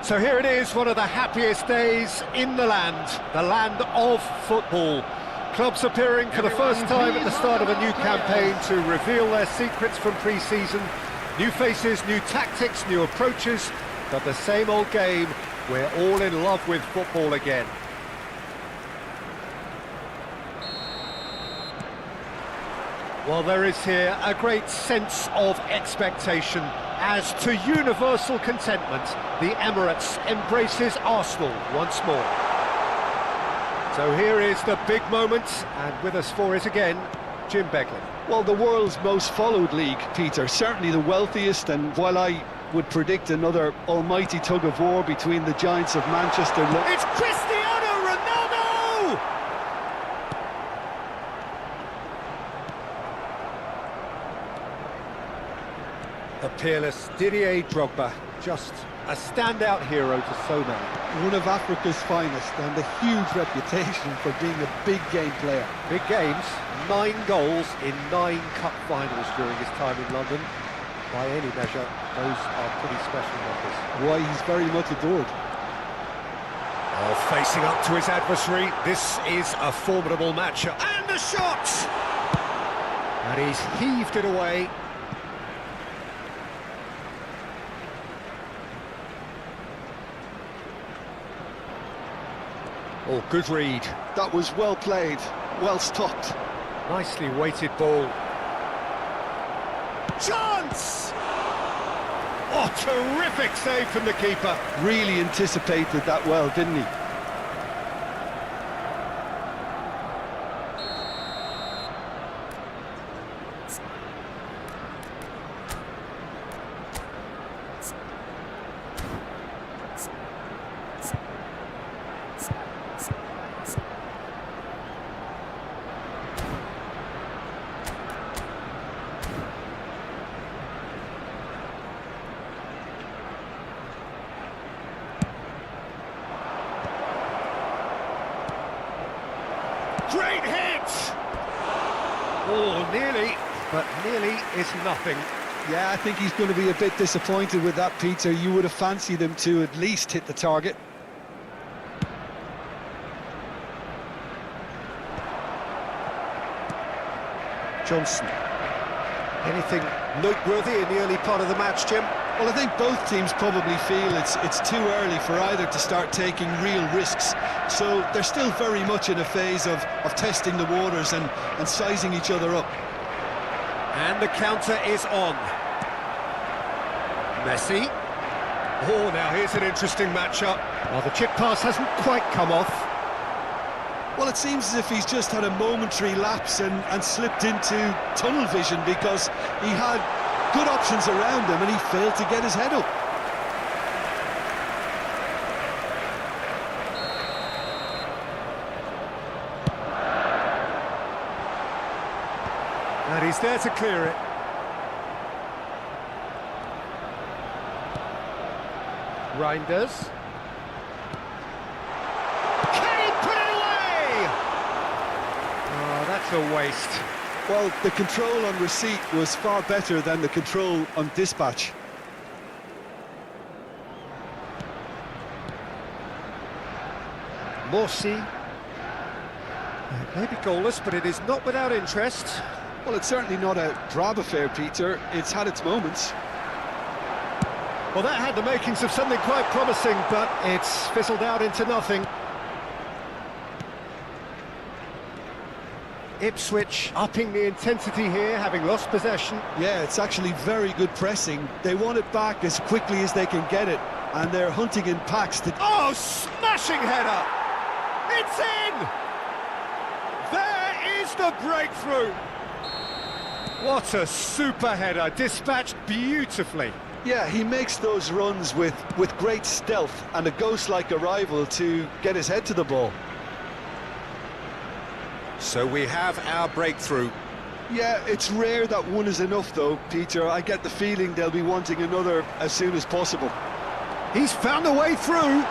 So here it is, one of the happiest days in the land of football. Clubs appearing for the first time at the start of a new campaign to reveal their secrets from pre-season. New faces, new tactics, new approaches, but the same old game. We're all in love with football again. Well, there is here a great sense of expectation as, to universal contentment, the Emirates embraces Arsenal once more. So here is the big moment, and with us for it again, Jim Begley. Well, the world's most followed league, Peter, certainly the wealthiest, and while I would predict another almighty tug of war between the giants of Manchester... It's Cristiano Ronaldo! The peerless Didier Drogba, just a standout hero to so many. One of Africa's finest and a huge reputation for being a big game player. Big games, 9 goals in 9 cup finals during his time in London. By any measure, those are pretty special numbers. Why, he's very much adored. Oh, facing up to his adversary, this is a formidable matchup. And a shot! And he's heaved it away. Oh, good read. That was well played, well stopped. Nicely weighted ball. Chance! Oh, terrific save from the keeper. Really anticipated that well, didn't he? Great hit! Oh, nearly, but nearly is nothing. Yeah, I think he's going to be a bit disappointed with that, Peter. You would have fancied him to at least hit the target. Johnson. Anything noteworthy in the early part of the match, Jim? Well, I think both teams probably feel it's too early for either to start taking real risks. So they're still very much in a phase of testing the waters and sizing each other up. And the counter is on. Messi. Oh, now here's an interesting matchup. Well, the chip pass hasn't quite come off. Well, it seems as if he's just had a momentary lapse and slipped into tunnel vision, because he had good options around him and he failed to get his head up. And he's there to clear it. Reinders. Can he put it away? Oh, that's a waste. Well, the control on receipt was far better than the control on dispatch. Morsi. Maybe goalless, but it is not without interest. Well, it's certainly not a drab affair, Peter. It's had its moments. Well, that had the makings of something quite promising, but it's fizzled out into nothing. Ipswich upping the intensity here, having lost possession. Yeah, it's actually very good pressing. They want it back as quickly as they can get it, and they're hunting in packs to... Oh, smashing header! It's in! There is the breakthrough! What a super header, dispatched beautifully. Yeah, he makes those runs with great stealth and a ghost-like arrival to get his head to the ball. So we have our breakthrough. Yeah, it's rare that one is enough, though, Peter. I get the feeling they'll be wanting another as soon as possible. He's found a way through. And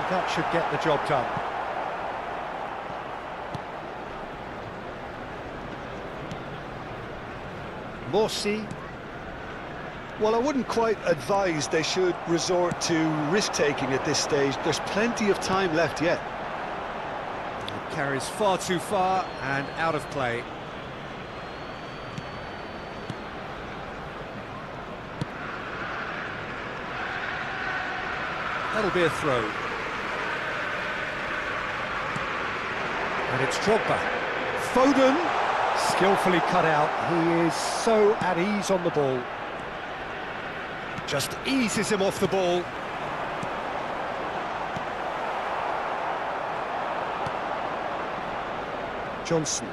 that should get the job done. Morsi. Well, I wouldn't quite advise they should resort to risk-taking at this stage. There's plenty of time left yet. It carries far too far and out of play. That'll be a throw. And it's Drogba. Foden, skillfully cut out. He is so at ease on the ball. Just eases him off the ball. Johnson.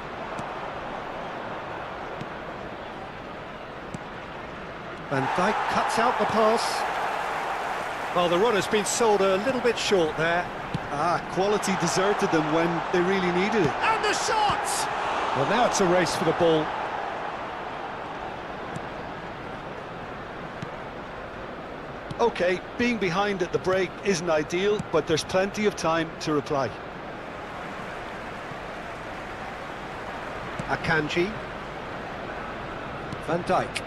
Van Dijk cuts out the pass. Well, the run has been sold a little bit short there. Quality deserted them when they really needed it. And the shot! Well, now it's a race for the ball. Okay, being behind at the break isn't ideal, but there's plenty of time to reply. Akanji. Van Dijk.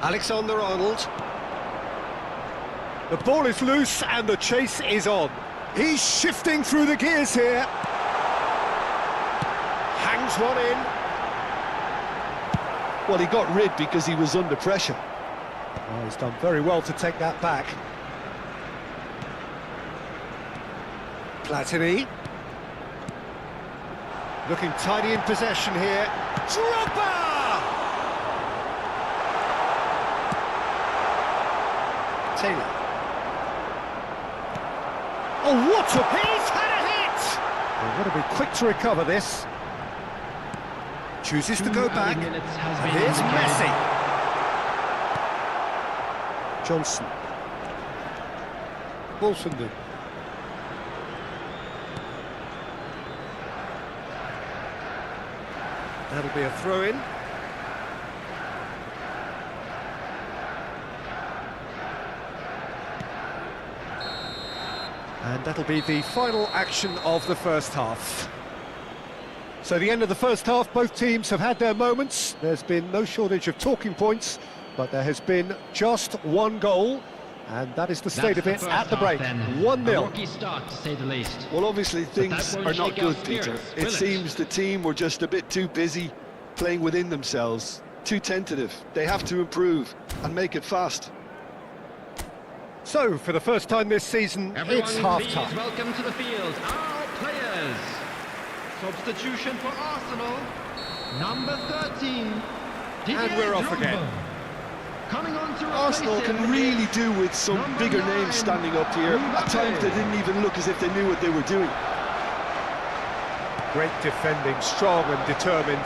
Alexander-Arnold. The ball is loose and the chase is on. He's shifting through the gears here. Hangs one in. Well, he got rid because he was under pressure. Oh, he's done very well to take that back. Platini. Looking tidy in possession here. Drogba! Taylor. Oh, what a... He's had a hit! They've got to be quick to recover this. Chooses to go back. And here's Messi. Johnson. Wolfenden. That'll be a throw-in. And that'll be the final action of the first half. So the end of the first half, both teams have had their moments. There's been no shortage of talking points, but there has been just one goal, and that is the state of it at the break. 1-0. Rocky start, to say the least. Well, obviously things are not good, Peter. It seems the team were just a bit too busy playing within themselves, too tentative. They have to improve and make it fast. So, for the first time this season, it's half-time. Please welcome to the field our players. Substitution for Arsenal, number 13. And we're off again. Coming on to Arsenal can really do with some bigger names standing up here. At times they didn't even look as if they knew what they were doing. Great defending, strong and determined.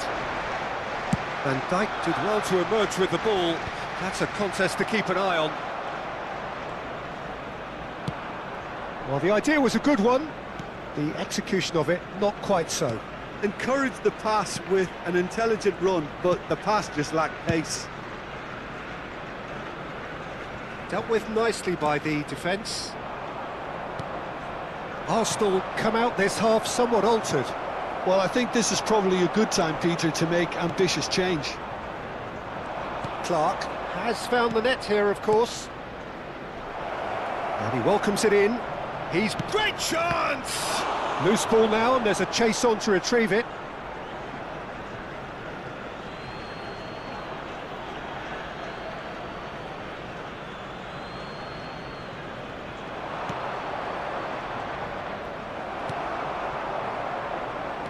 Van Dijk did well to emerge with the ball. That's a contest to keep an eye on. Well, the idea was a good one. The execution of it, not quite so. Encouraged the pass with an intelligent run, but the pass just lacked pace. Dealt with nicely by the defence. Arsenal come out this half somewhat altered. Well, I think this is probably a good time, Peter, to make ambitious change. Clark has found the net here, of course. And he welcomes it in. He's... Great chance! Loose ball now, and there's a chase on to retrieve it.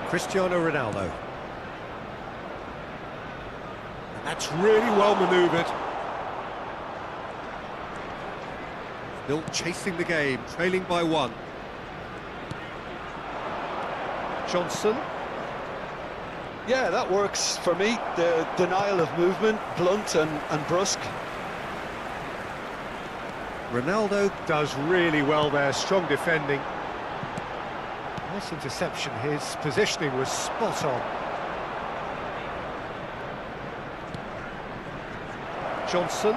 Cristiano Ronaldo. And that's really well manoeuvred. Still chasing the game, trailing by 1. Johnson. Yeah, that works for me. The denial of movement, blunt and brusque. Ronaldo does really well there, strong defending. Nice interception, his positioning was spot on. Johnson.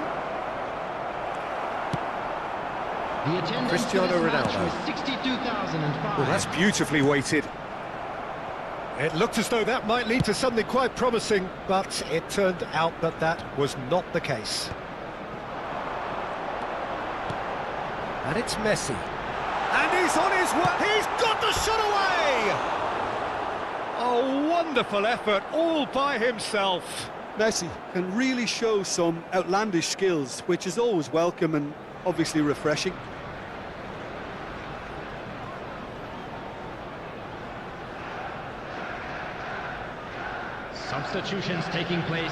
The attendance Cristiano to this match Ronaldo. was 62,005. Well, that's beautifully weighted. It looked as though that might lead to something quite promising, but it turned out that that was not the case. And it's Messi. And he's on his way. He's got the shot away! A wonderful effort all by himself. Messi can really show some outlandish skills, which is always welcome and obviously refreshing. Substitutions taking place.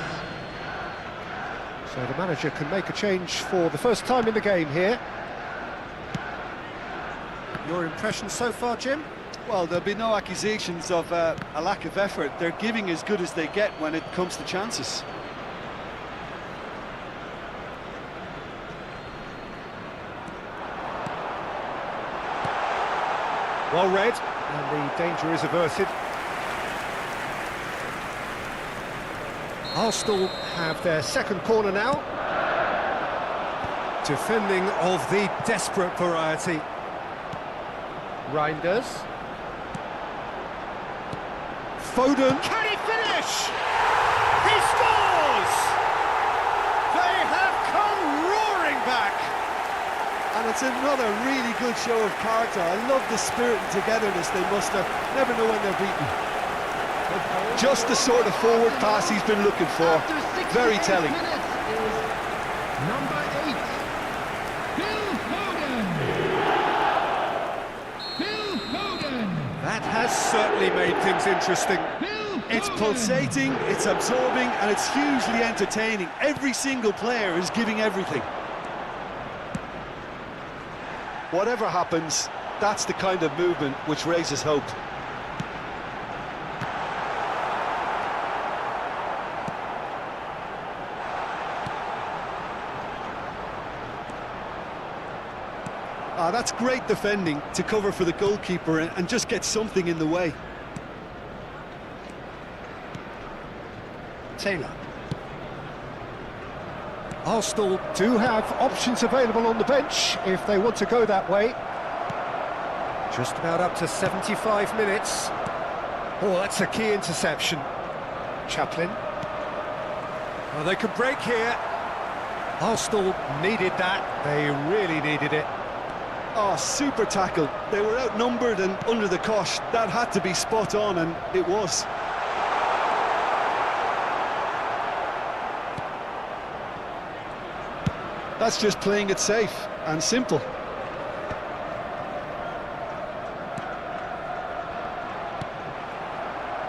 So the manager can make a change for the first time in the game here. Your impression so far, Jim? Well, there'll be no accusations of a lack of effort. They're giving as good as they get when it comes to chances. Well read, and the danger is averted. Arsenal have their second corner now. Defending of the desperate variety. Reinders. Foden. Can he finish? He scores! They have come roaring back. And it's another really good show of character. I love the spirit and togetherness they muster. Never know when they're beaten. Just the sort of forward pass he's been looking for. Very telling. Number 8, Phil Foden. Phil Foden. That has certainly made things interesting. It's pulsating, it's absorbing, and it's hugely entertaining. Every single player is giving everything. Whatever happens, that's the kind of movement which raises hope. That's great defending to cover for the goalkeeper and just get something in the way. Taylor. Arsenal do have options available on the bench if they want to go that way. Just about up to 75 minutes. Oh, that's a key interception. Chaplin. Oh, they could break here. Arsenal needed that. They really needed it. Oh, super tackle. They were outnumbered and under the cosh. That had to be spot on, and it was. That's just playing it safe and simple.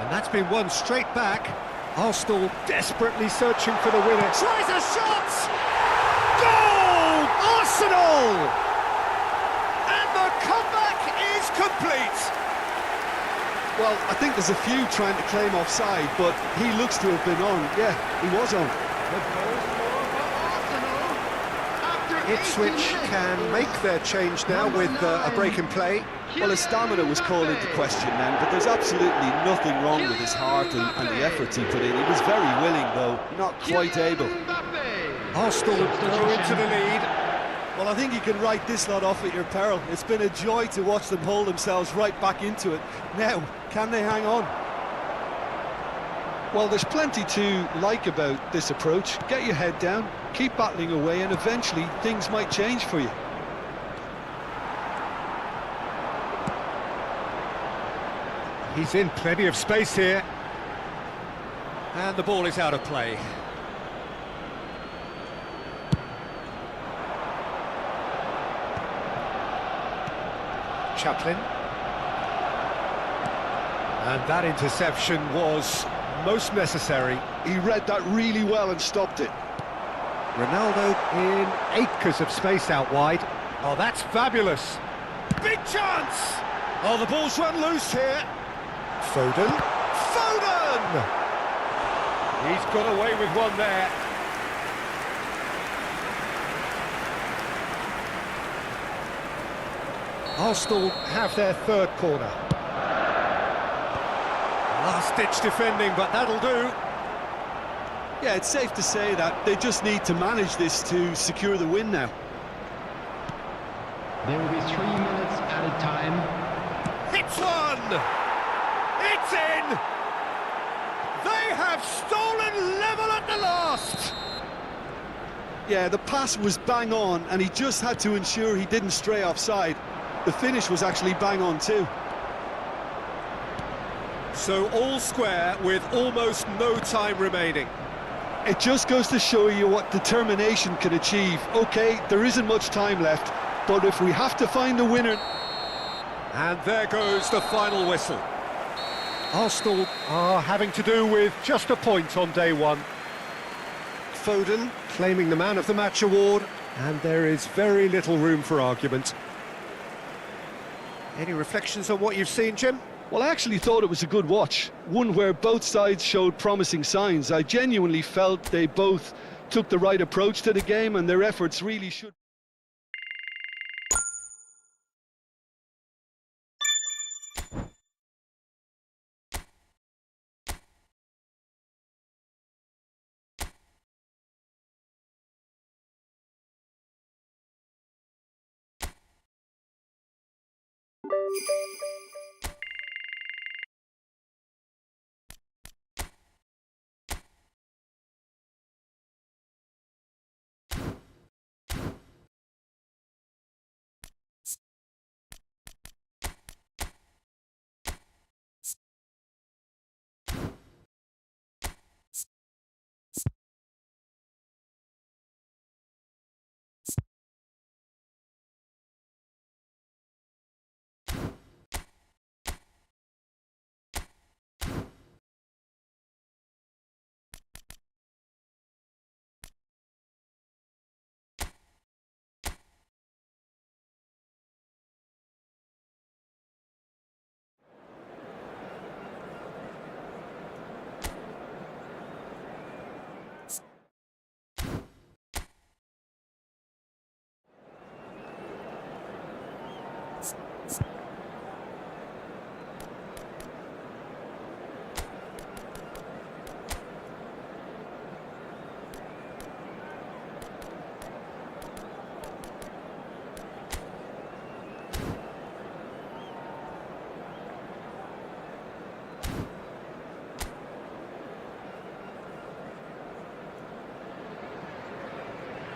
And that's been won straight back. Arsenal desperately searching for the winner. Tries a shot! Goal! Arsenal! And the comeback is complete. Well, I think there's a few trying to claim offside, but he looks to have been on. Yeah, he was on. Ipswich can make their change now with a break in play. Well, his stamina was called into question then, but there's absolutely nothing wrong with his heart and the efforts he put in. He was very willing, though, not quite able. Arsenal go into the lead. Well, I think you can write this lot off at your peril. It's been a joy to watch them hold themselves right back into it. Now, can they hang on? Well, there's plenty to like about this approach. Get your head down, keep battling away, and eventually things might change for you. He's in plenty of space here. And the ball is out of play. Chaplin. And that interception was most necessary. He read that really well and stopped it. Ronaldo in acres of space out wide. Oh, that's fabulous. Big chance! Oh, the ball's run loose here. Foden. Foden! He's got away with one there. Arsenal have their third corner. Last-ditch defending, but that'll do. Yeah, it's safe to say that they just need to manage this to secure the win now. There will be 3 minutes added time. It's one! It's it's in! They have stolen level at the last! Yeah, the pass was bang on, and he just had to ensure he didn't stray offside. The finish was actually bang on too. So all square with almost no time remaining. It just goes to show you what determination can achieve. Okay, there isn't much time left, but if we have to find a winner... And there goes the final whistle. Arsenal are having to do with just a point on day one. Foden claiming the Man of the Match award, and there is very little room for argument. Any reflections on what you've seen, Jim? Well, I actually thought it was a good watch, one where both sides showed promising signs. I genuinely felt they both took the right approach to the game, and their efforts really should...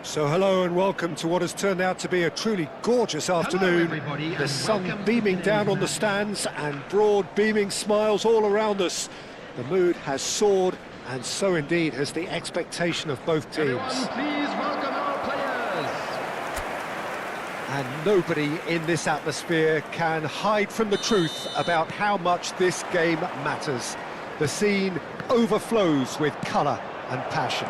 So hello and welcome to what has turned out to be a truly gorgeous afternoon. The sun beaming down on the stands and broad beaming smiles all around us. The mood has soared, and so indeed has the expectation of both teams. Everyone, please welcome our players. And nobody in this atmosphere can hide from the truth about how much this game matters. The scene overflows with colour and passion.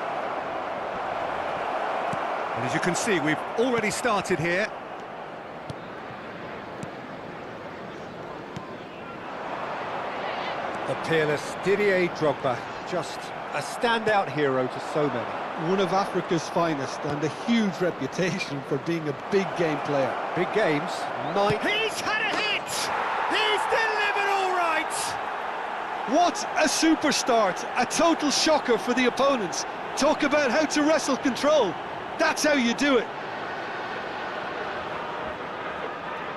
And as you can see, we've already started here. The peerless Didier Drogba, just a standout hero to so many. One of Africa's finest, and a huge reputation for being a big game player. Big games, 9... He's had a hit! He's delivered all right! What a super start! A total shocker for the opponents. Talk about how to wrestle control. That's how you do it.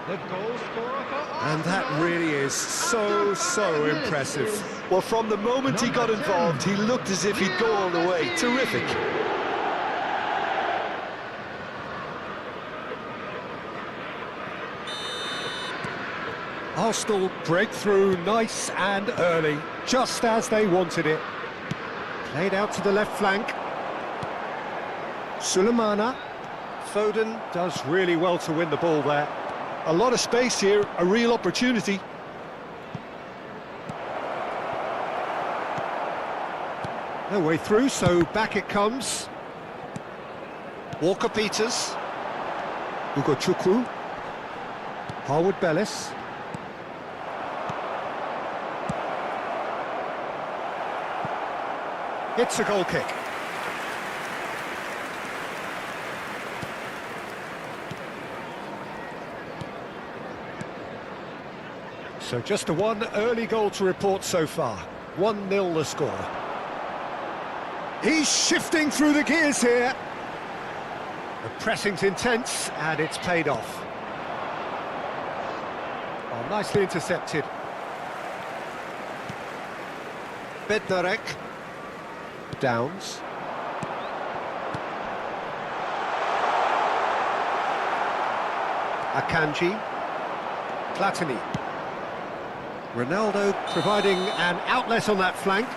The goal scorer for Arsenal. And that really is so impressive. Well, from the moment he got involved, he looked as if he'd go all the way. Terrific. Arsenal break through nice and early, just as they wanted it. Played out to the left flank. Sulemana. Foden does really well to win the ball there. A lot of space here, a real opportunity. No way through, so back it comes. Walker-Peters. Ugo Chukwu. Harwood-Bellis. It's a goal kick. So just a one early goal to report so far. 1-0 the score. He's shifting through the gears here. The pressing's intense and it's paid off. Oh, nicely intercepted. Bednarek. Downs. Akanji. Platini. Ronaldo providing an outlet on that flank.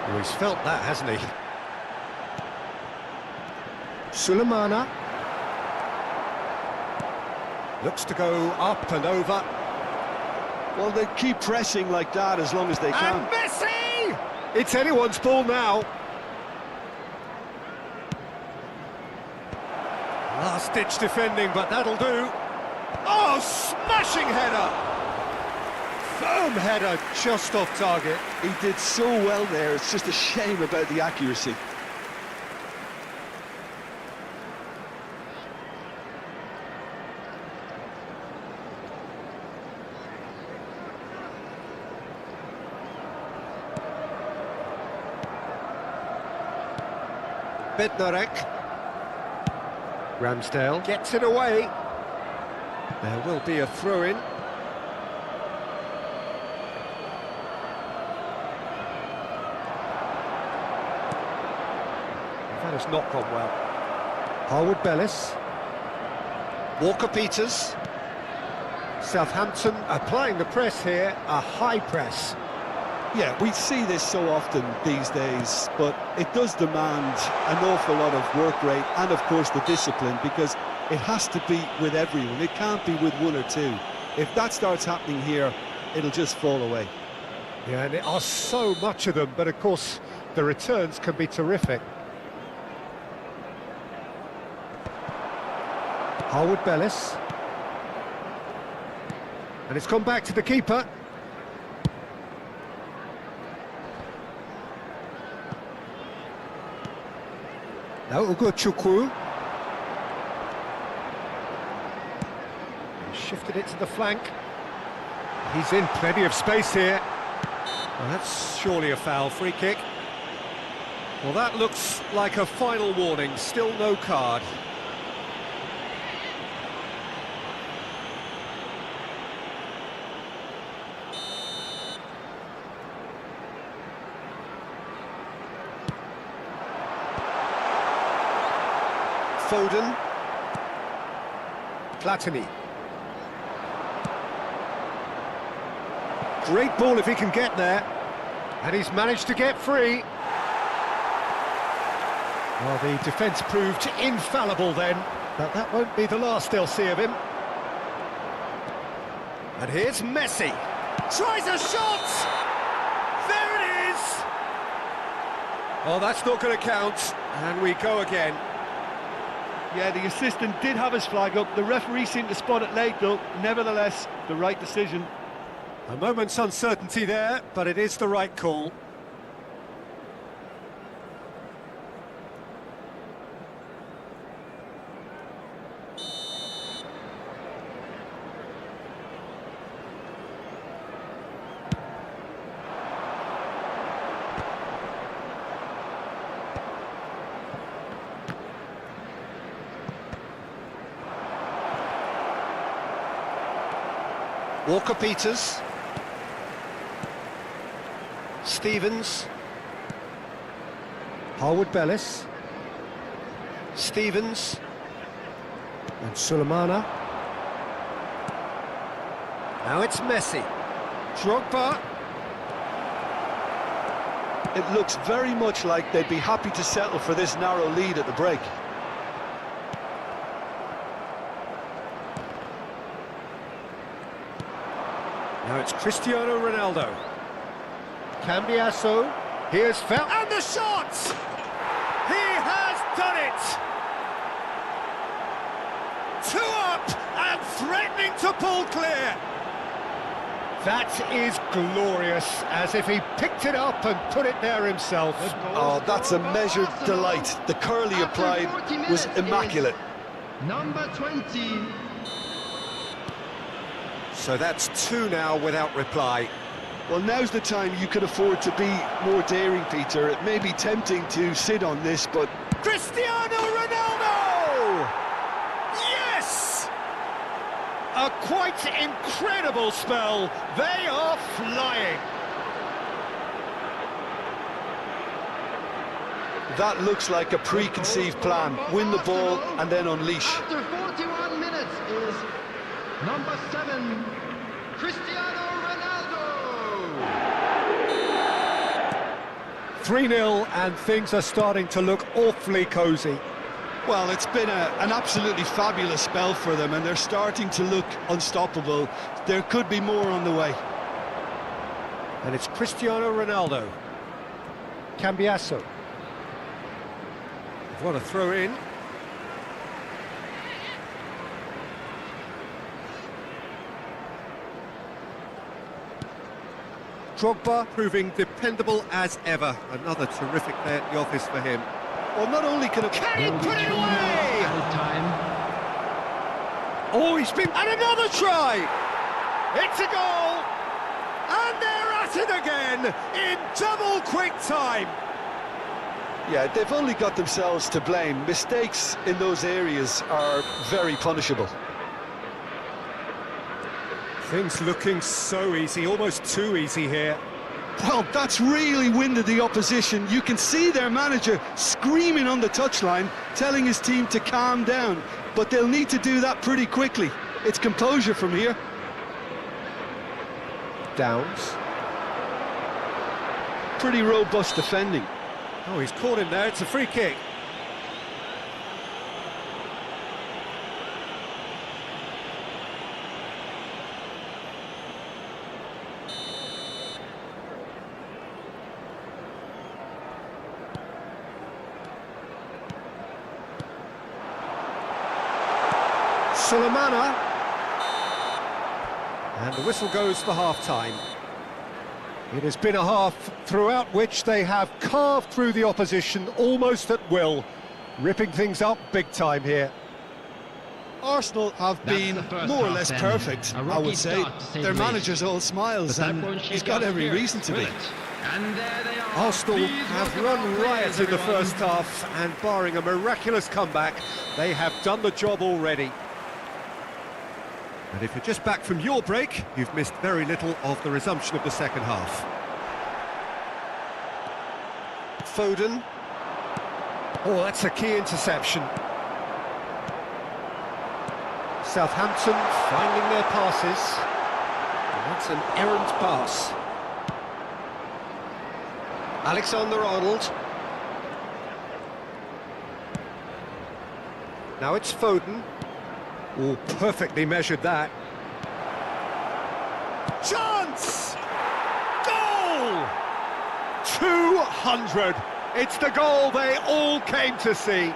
Oh, he's felt that, hasn't he? Sulemana. Looks to go up and over. Well, they keep pressing like that as long as they can. And Messi! It's anyone's ball now. Last-ditch defending, but that'll do. Oh, smashing header! Firm header, just off target. He did so well there, it's just a shame about the accuracy. Bednarek. Ramsdale gets it away. There will be a throw-in. That has not gone well. Harwood-Bellis. Walker-Peters. Southampton applying the press here, a high press. Yeah, we see this so often these days, but it does demand an awful lot of work rate and, of course, the discipline, because it has to be with everyone. It can't be with one or two. If that starts happening here, it'll just fall away. Yeah, and there are so much of them, but of course, the returns can be terrific. Harwood-Bellis. And it's gone back to the keeper. Now Chukwu. He shifted it to the flank. He's in plenty of space here. Well, that's surely a foul. Free kick. Well, that looks like a final warning. Still no card. Foden. Platini. Great ball if he can get there. And he's managed to get free. Well, the defence proved infallible then, but that won't be the last they'll see of him. And here's Messi. Tries a shot! There it is! Oh, that's not going to count. And we go again. Yeah, the assistant did have his flag up. The referee seemed to spot it late, though. Nevertheless, the right decision. A moment's uncertainty there, but it is the right call. Walker-Peters. Stevens. Harwood-Bellis. Stevens. And Sulemana. Now it's Messi. Drogba. It looks very much like they'd be happy to settle for this narrow lead at the break. Now it's Cristiano Ronaldo. Cambiasso. Here's Fel. And the shot! He has done it! 2 up and threatening to pull clear. That is glorious, as if he picked it up and put it there himself. Oh, that's a measured delight. The curl he applied was immaculate. Number 20. So that's two now without reply. Well, now's the time you could afford to be more daring, Peter. It may be tempting to sit on this, but... Cristiano Ronaldo! Yes! A quite incredible spell. They are flying. That looks like a preconceived plan. Win the ball and then unleash. After 41 minutes is number 7, Cristiano Ronaldo. 3-0 and things are starting to look awfully cosy. Well, it's been an absolutely fabulous spell for them, and they're starting to look unstoppable. There could be more on the way. And it's Cristiano Ronaldo. Cambiasso. What a throw in. Drogba proving dependable as ever. Another terrific day at the office for him. Well, not only can Can he put it away? Time. Oh, he's been... And another try! It's a goal! And they're at it again in double quick time. Yeah, they've only got themselves to blame. Mistakes in those areas are very punishable. Things looking so easy, almost too easy here. Well, that's really winded the opposition. You can see their manager screaming on the touchline, telling his team to calm down. But they'll need to do that pretty quickly. It's composure from here. Downs. Pretty robust defending. Oh, he's caught him there, it's a free kick. Sulemana. And the whistle goes for half-time. It has been a half throughout which they have carved through the opposition almost at will, ripping things up big time here. Arsenal have been more or less perfect, I would say. Their manager's all smiles, and he's got every reason to be. And there they are. Arsenal have run riot in the first half, and barring a miraculous comeback, they have done the job already. And if you're just back from your break, you've missed very little of the resumption of the second half. Foden. Oh, that's a key interception. Southampton finding their passes. And that's an errant pass. Alexander-Arnold. Now it's Foden. Oh, perfectly measured that. Chance! Goal! 200! It's the goal they all came to see.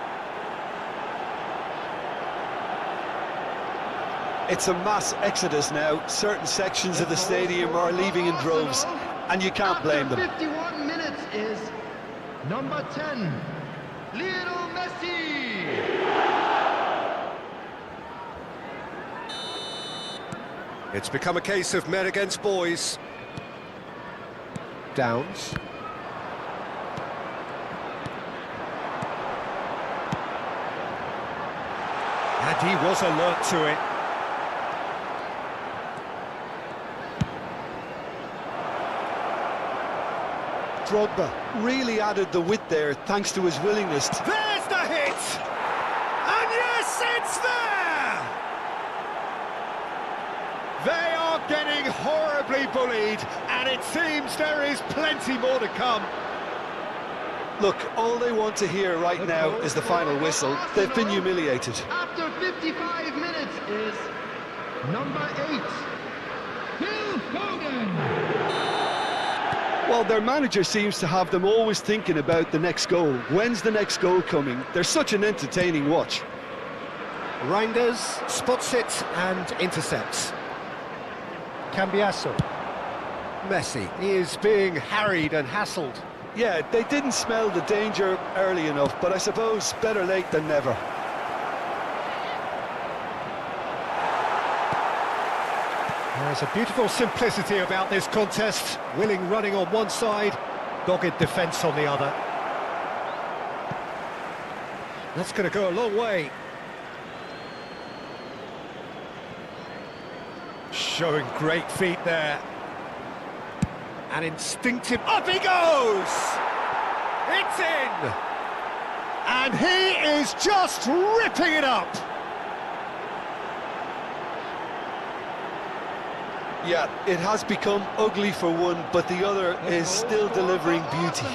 It's a mass exodus now. Certain sections of the stadium are leaving in droves, and you can't blame them. 51 minutes is number 10, Lionel Messi. It's become a case of men against boys. Downs. And he was alert to it. Drogba really added the width there thanks to his willingness to... There's the hit! And yes, it's there! They are getting horribly bullied, and it seems there is plenty more to come. Look, all they want to hear right now is the final whistle. They've been humiliated. After 55 minutes is number 8, Phil Foden. Well, their manager seems to have them always thinking about the next goal. When's the next goal coming? They're such an entertaining watch. Reinders spots it and intercepts. Cambiasso. Messi. He is being harried and hassled. Yeah, they didn't smell the danger early enough, but I suppose better late than never. There's a beautiful simplicity about this contest. Willing running on one side, dogged defence on the other. That's going to go a long way. Showing great feet there. And instinctive... Up he goes! It's in! And he is just ripping it up! Yeah, it has become ugly for one, but the other is still delivering beauty.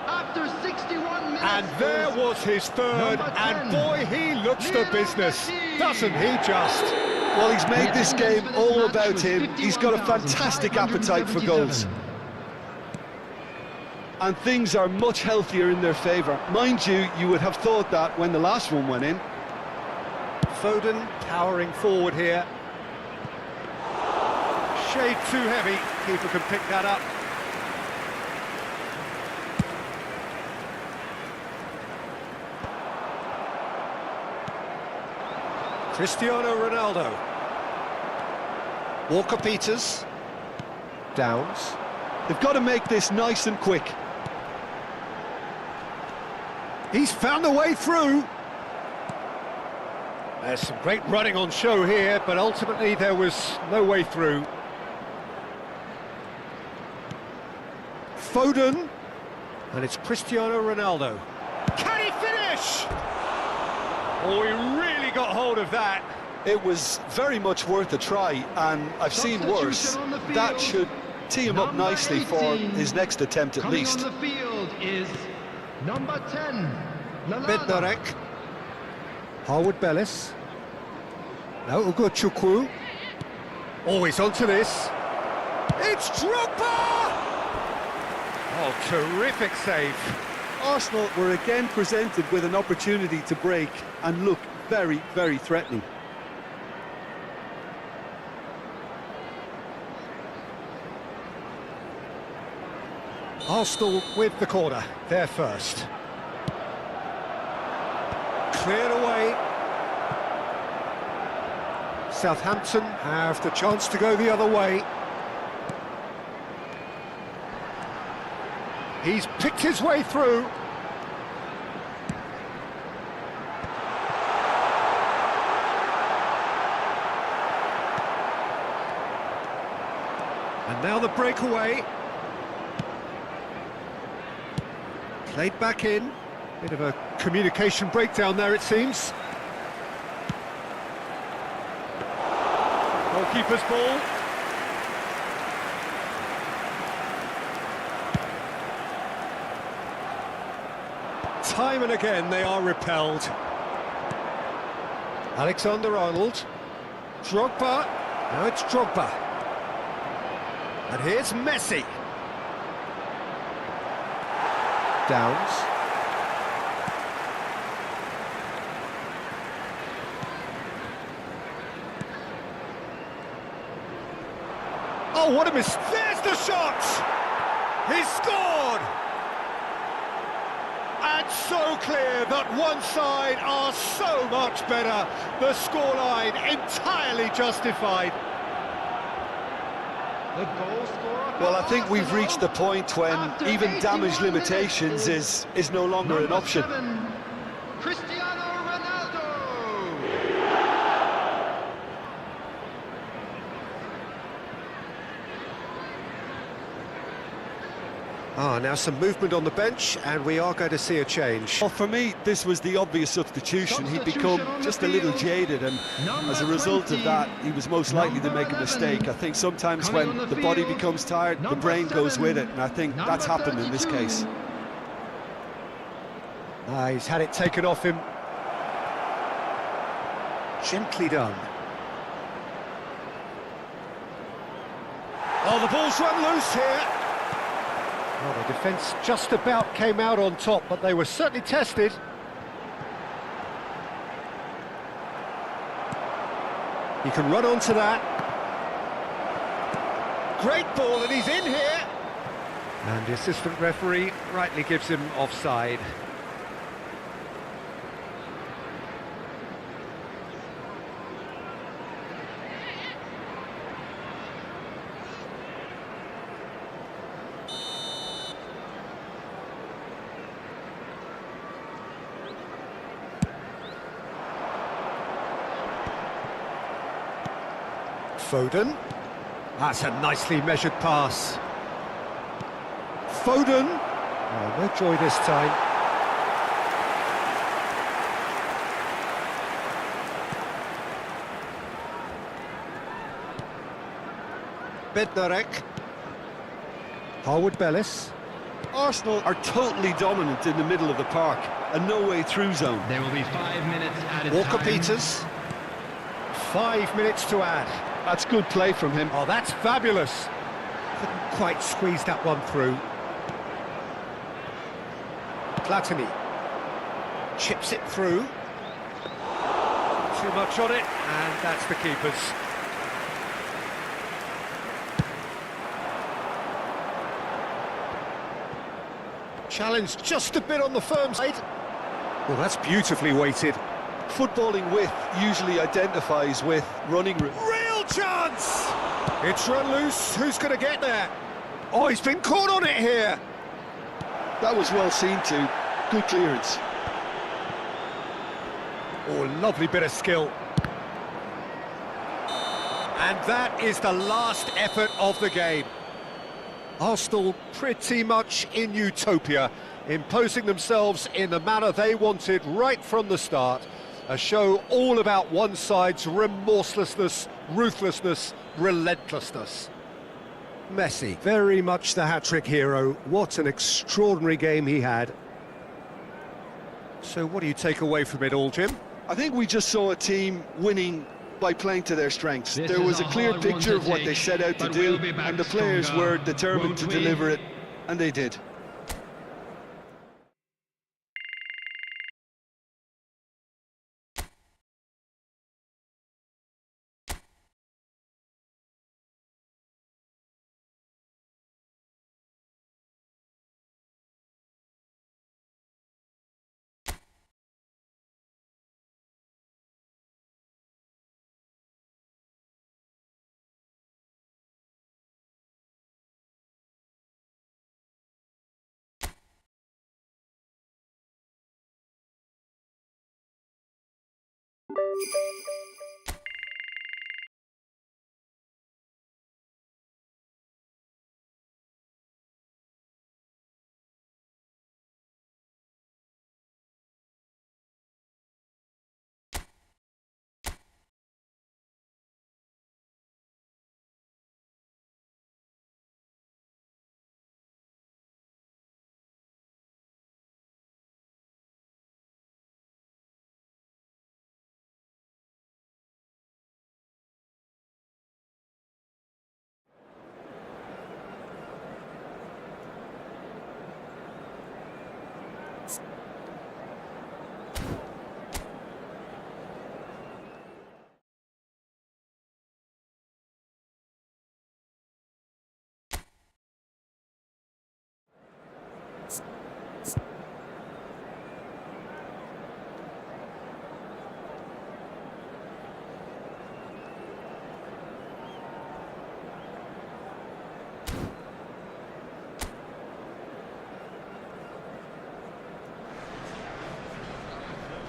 After 61 minutes. And there was his third, and boy, he looks the business, doesn't he just? Well, he's made this game all about him. He's got a fantastic appetite for goals. And things are much healthier in their favour. Mind you, you would have thought that when the last one went in. Foden powering forward here. Shade too heavy, keeper can pick that up. Cristiano Ronaldo. Walker-Peters. Downs. They've got to make this nice and quick. He's found a way through. There's some great running on show here, but ultimately there was no way through. Foden, and it's Cristiano Ronaldo. Can he finish? Oh, he really got hold of that. It was very much worth a try, and I've seen worse. That should tee him up nicely for his next attempt at least. Coming on the field is number 10, Bednarek. Harwood Bellis. Now Ugo Chukwu. Oh, he's onto this. It's Drogba! Oh, terrific save. Arsenal were again presented with an opportunity to break and look very, very threatening. Arsenal with the corner, they're first. Cleared away. Southampton have the chance to go the other way. He's picked his way through. And now the breakaway. Played back in. Bit of a communication breakdown there, it seems. Goalkeeper's ball. Time and again they are repelled. Alexander-Arnold. Drogba. Now it's Drogba. And here's Messi. Downs. Oh, what a miss! There's the shot! He's scored! And so clear that one side are so much better. The scoreline entirely justified. The goal scorer. Well, I think we've reached the point when even damage limitations is no longer an option. 7, Cristiano Ronaldo. Now some movement on the bench, and we are going to see a change. Well, for me, this was the obvious substitution. He'd become just a little jaded, and as a result of that, he was most likely to make a mistake. I think sometimes when the body becomes tired, the brain goes with it, and I think that's happened in this case. He's had it taken off him. Gently done. Oh, the ball's run loose here. Well, the defence just about came out on top, but they were certainly tested. He can run onto that. Great ball, and he's in here. And the assistant referee rightly gives him offside. Foden. That's a nicely measured pass. Foden. Oh, no joy this time. Bednarek. Harwood Bellis. Arsenal are totally dominant in the middle of the park, a no-way through zone. There will be 5 minutes added Walker time. Peters. 5 minutes to add. That's good play from him. Oh, that's fabulous. Couldn't quite squeeze that one through. Platini. Chips it through. Too much on it, and that's the keeper's. Challenge just a bit on the firm side. Well, that's beautifully weighted. Footballing width usually identifies with running room. Real chance! It's run loose. Who's going to get there? Oh, he's been caught on it here. That was well seen too. Good clearance. Oh, lovely bit of skill. And that is the last effort of the game. Arsenal pretty much in utopia, imposing themselves in the manner they wanted right from the start. A show all about one side's remorselessness, ruthlessness, relentlessness. Messi, very much the hat-trick hero. What an extraordinary game he had. So what do you take away from it all, Jim? I think we just saw a team winning by playing to their strengths. This There is was a a clear hard one picture to of what take, they set out to but do, we'll be back and the players stronger, were determined to won't we? deliver it, and they did.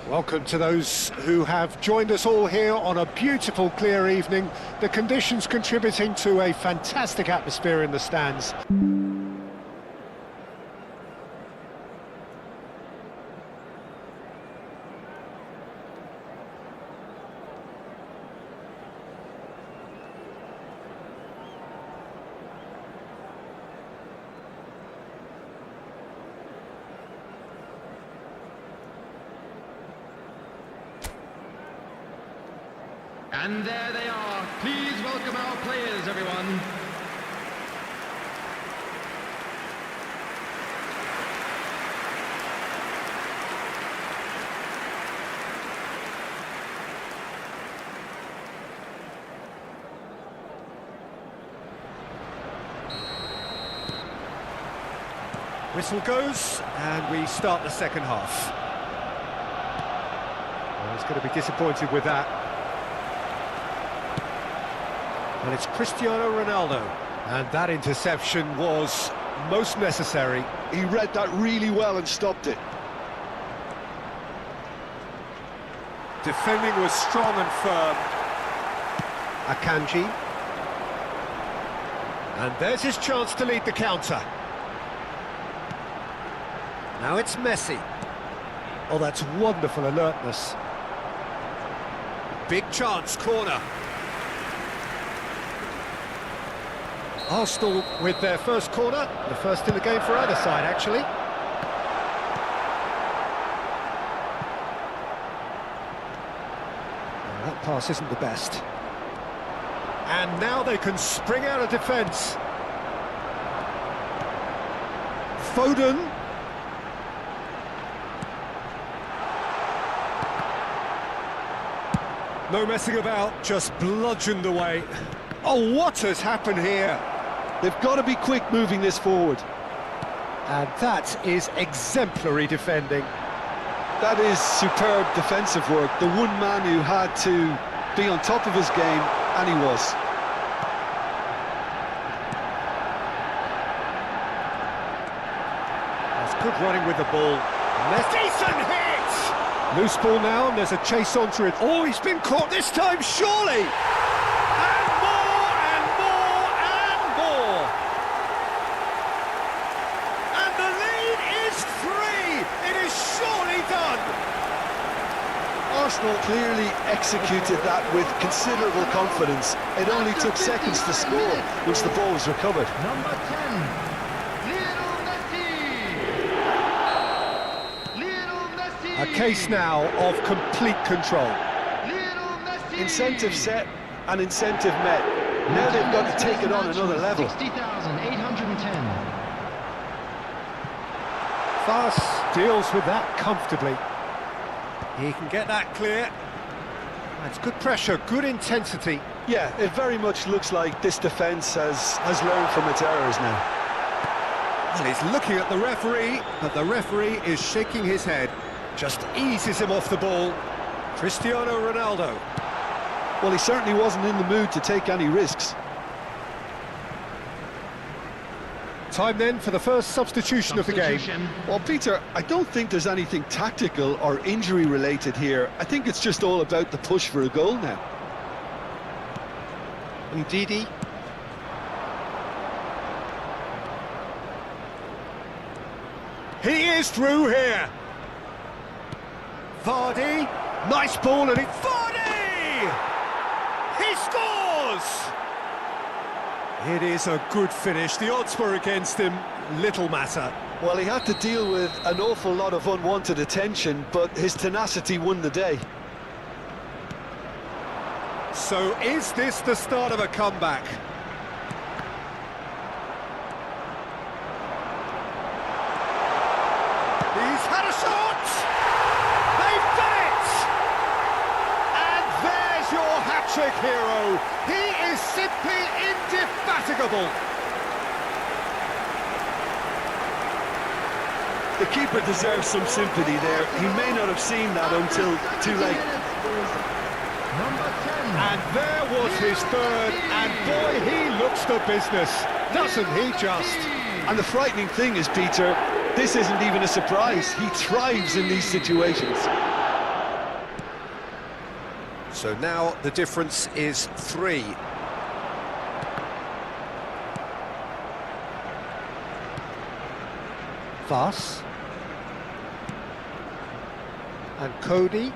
Welcome to those who have joined us all here on a beautiful, clear evening. The conditions contributing to a fantastic atmosphere in the stands. And there they are. Please welcome our players, everyone. Whistle goes, and we start the second half. Well, he's going to be disappointed with that. And it's Cristiano Ronaldo. And that interception was most necessary. He read that really well and stopped it. Defending was strong and firm. Akanji. And there's his chance to lead the counter. Now it's Messi. Oh, that's wonderful alertness. Big chance, corner. Arsenal with their first corner, the first in the game for either side, actually. Well, that pass isn't the best. And now they can spring out of defence. Foden. No messing about, just bludgeoned away. Oh, what has happened here? They've got to be quick moving this forward. And that is exemplary defending. That is superb defensive work. The one man who had to be on top of his game, and he was. That's good running with the ball. Decent hit! Loose ball now, and there's a chase onto it. Oh, he's been caught this time, surely! And more, and more, and more! And the lead is 3! It is surely done! Arsenal clearly executed that with considerable confidence. It only took seconds to score once the ball was recovered. Number 10. A case now of complete control. Incentive set and incentive met. Now they've got to take it on another level. 60,810. Fast deals with that comfortably. He can get that clear. That's good pressure, good intensity. Yeah, it very much looks like this defence has learned from its errors now. Well, he's looking at the referee, but the referee is shaking his head. Just eases him off the ball. Cristiano Ronaldo. Well, he certainly wasn't in the mood to take any risks. Time then for the first substitution of the game. Well, Peter, I don't think there's anything tactical or injury related here. I think it's just all about the push for a goal now. Ndidi. He is through here. Vardy, nice ball, and Vardy! He scores! It is a good finish. The odds were against him, little matter. Well, he had to deal with an awful lot of unwanted attention, but his tenacity won the day. So is this the start of a comeback? He's had a shot! Hat-trick hero. He is simply indefatigable. The keeper deserves some sympathy there. He may not have seen that until too late. Number 10. And there was his third, and boy, he looks the business, doesn't he just? And the frightening thing is, Peter, this isn't even a surprise. He thrives in these situations. So now the difference is 3. Voss. And Cody.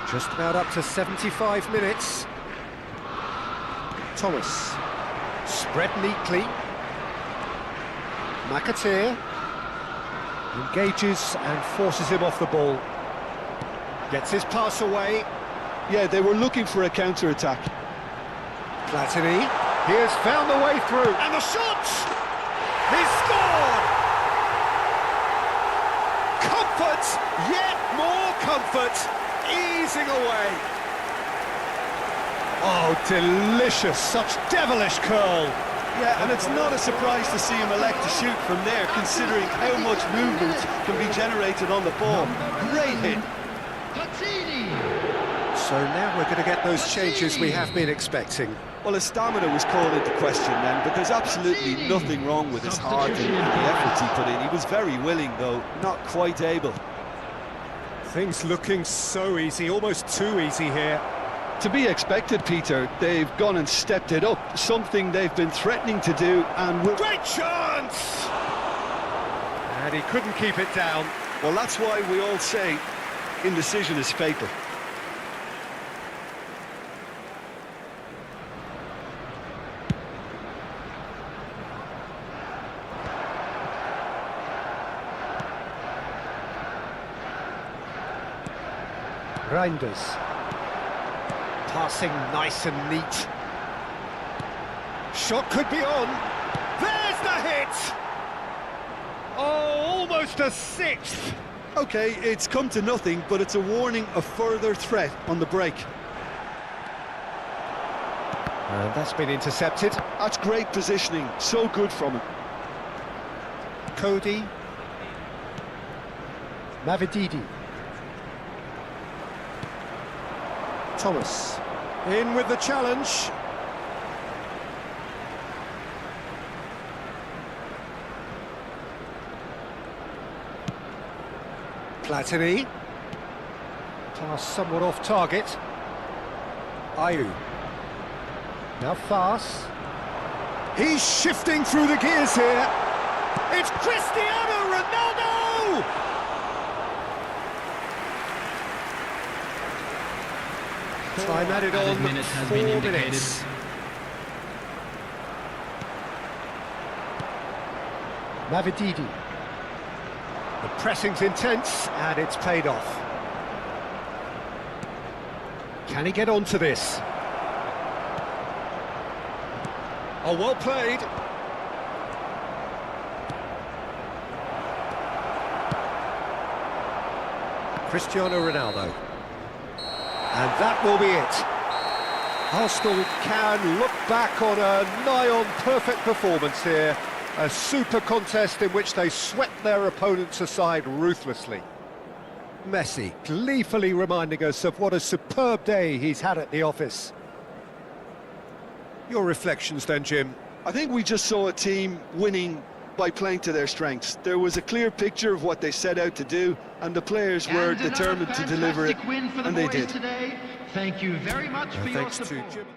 Just about up to 75 minutes. Thomas. Spread neatly. McAteer engages and forces him off the ball. Gets his pass away. Yeah, they were looking for a counter-attack. Platini, he has found the way through. And the shot! He's scored! Comfort, yet more comfort, easing away. Oh, delicious, such devilish curl. Yeah, and it's not a surprise to see him elect to shoot from there, considering how much movement can be generated on the ball. Great hit. So now we're going to get those changes we have been expecting. Well, his stamina was called into question then, but there's absolutely nothing wrong with his heart and the efforts he put in. He was very willing, though, not quite able. Things looking so easy, almost too easy here. To be expected, Peter. They've gone and stepped it up, something they've been threatening to do, and will... Great chance! And he couldn't keep it down. Well, that's why we all say indecision is fatal. Reinders. Passing nice and neat. Shot could be on. There's the hit! Oh, almost a sixth. OK, it's come to nothing, but it's a warning of further threat on the break. And that's been intercepted. That's great positioning, so good from him. Cody. Mavididi. Thomas. In with the challenge. Platini. Pass somewhat off target. Ayew. Now Fast. He's shifting through the gears here. It's Cristiano Ronaldo! Time added on 4 minutes. Mavididi. The pressing's intense, and it's paid off. Can he get onto this? Oh, well played. Cristiano Ronaldo. And that will be it. Arsenal can look back on a nigh-on perfect performance here. A super contest in which they swept their opponents aside ruthlessly. Messi gleefully reminding us of what a superb day he's had at the office. Your reflections then, Jim? I think we just saw a team winning by playing to their strengths. There was a clear picture of what they set out to do, and the players were determined to deliver it, and they did. Today. Thank you very much for your Thanks support. to Jim.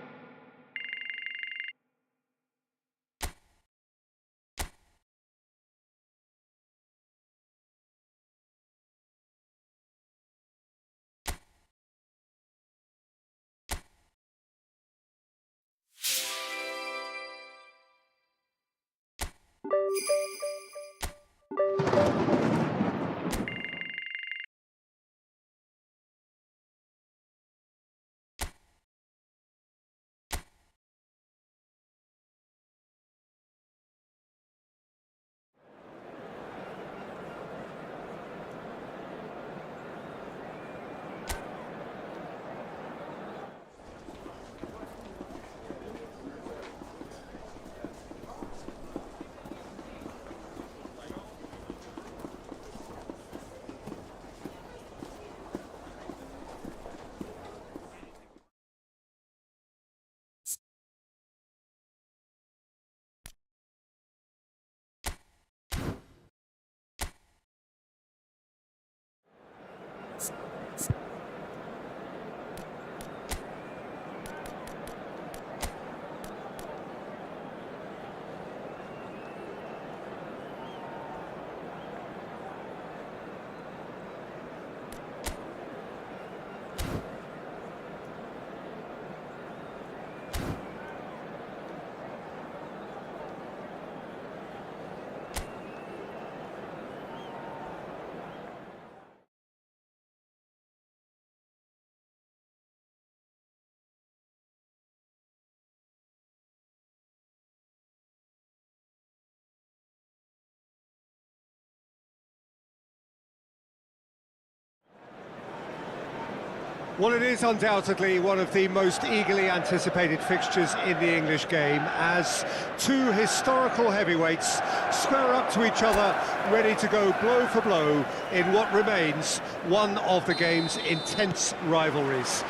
Well, it is undoubtedly one of the most eagerly anticipated fixtures in the English game as two historical heavyweights square up to each other, ready to go blow for blow in what remains one of the game's intense rivalries.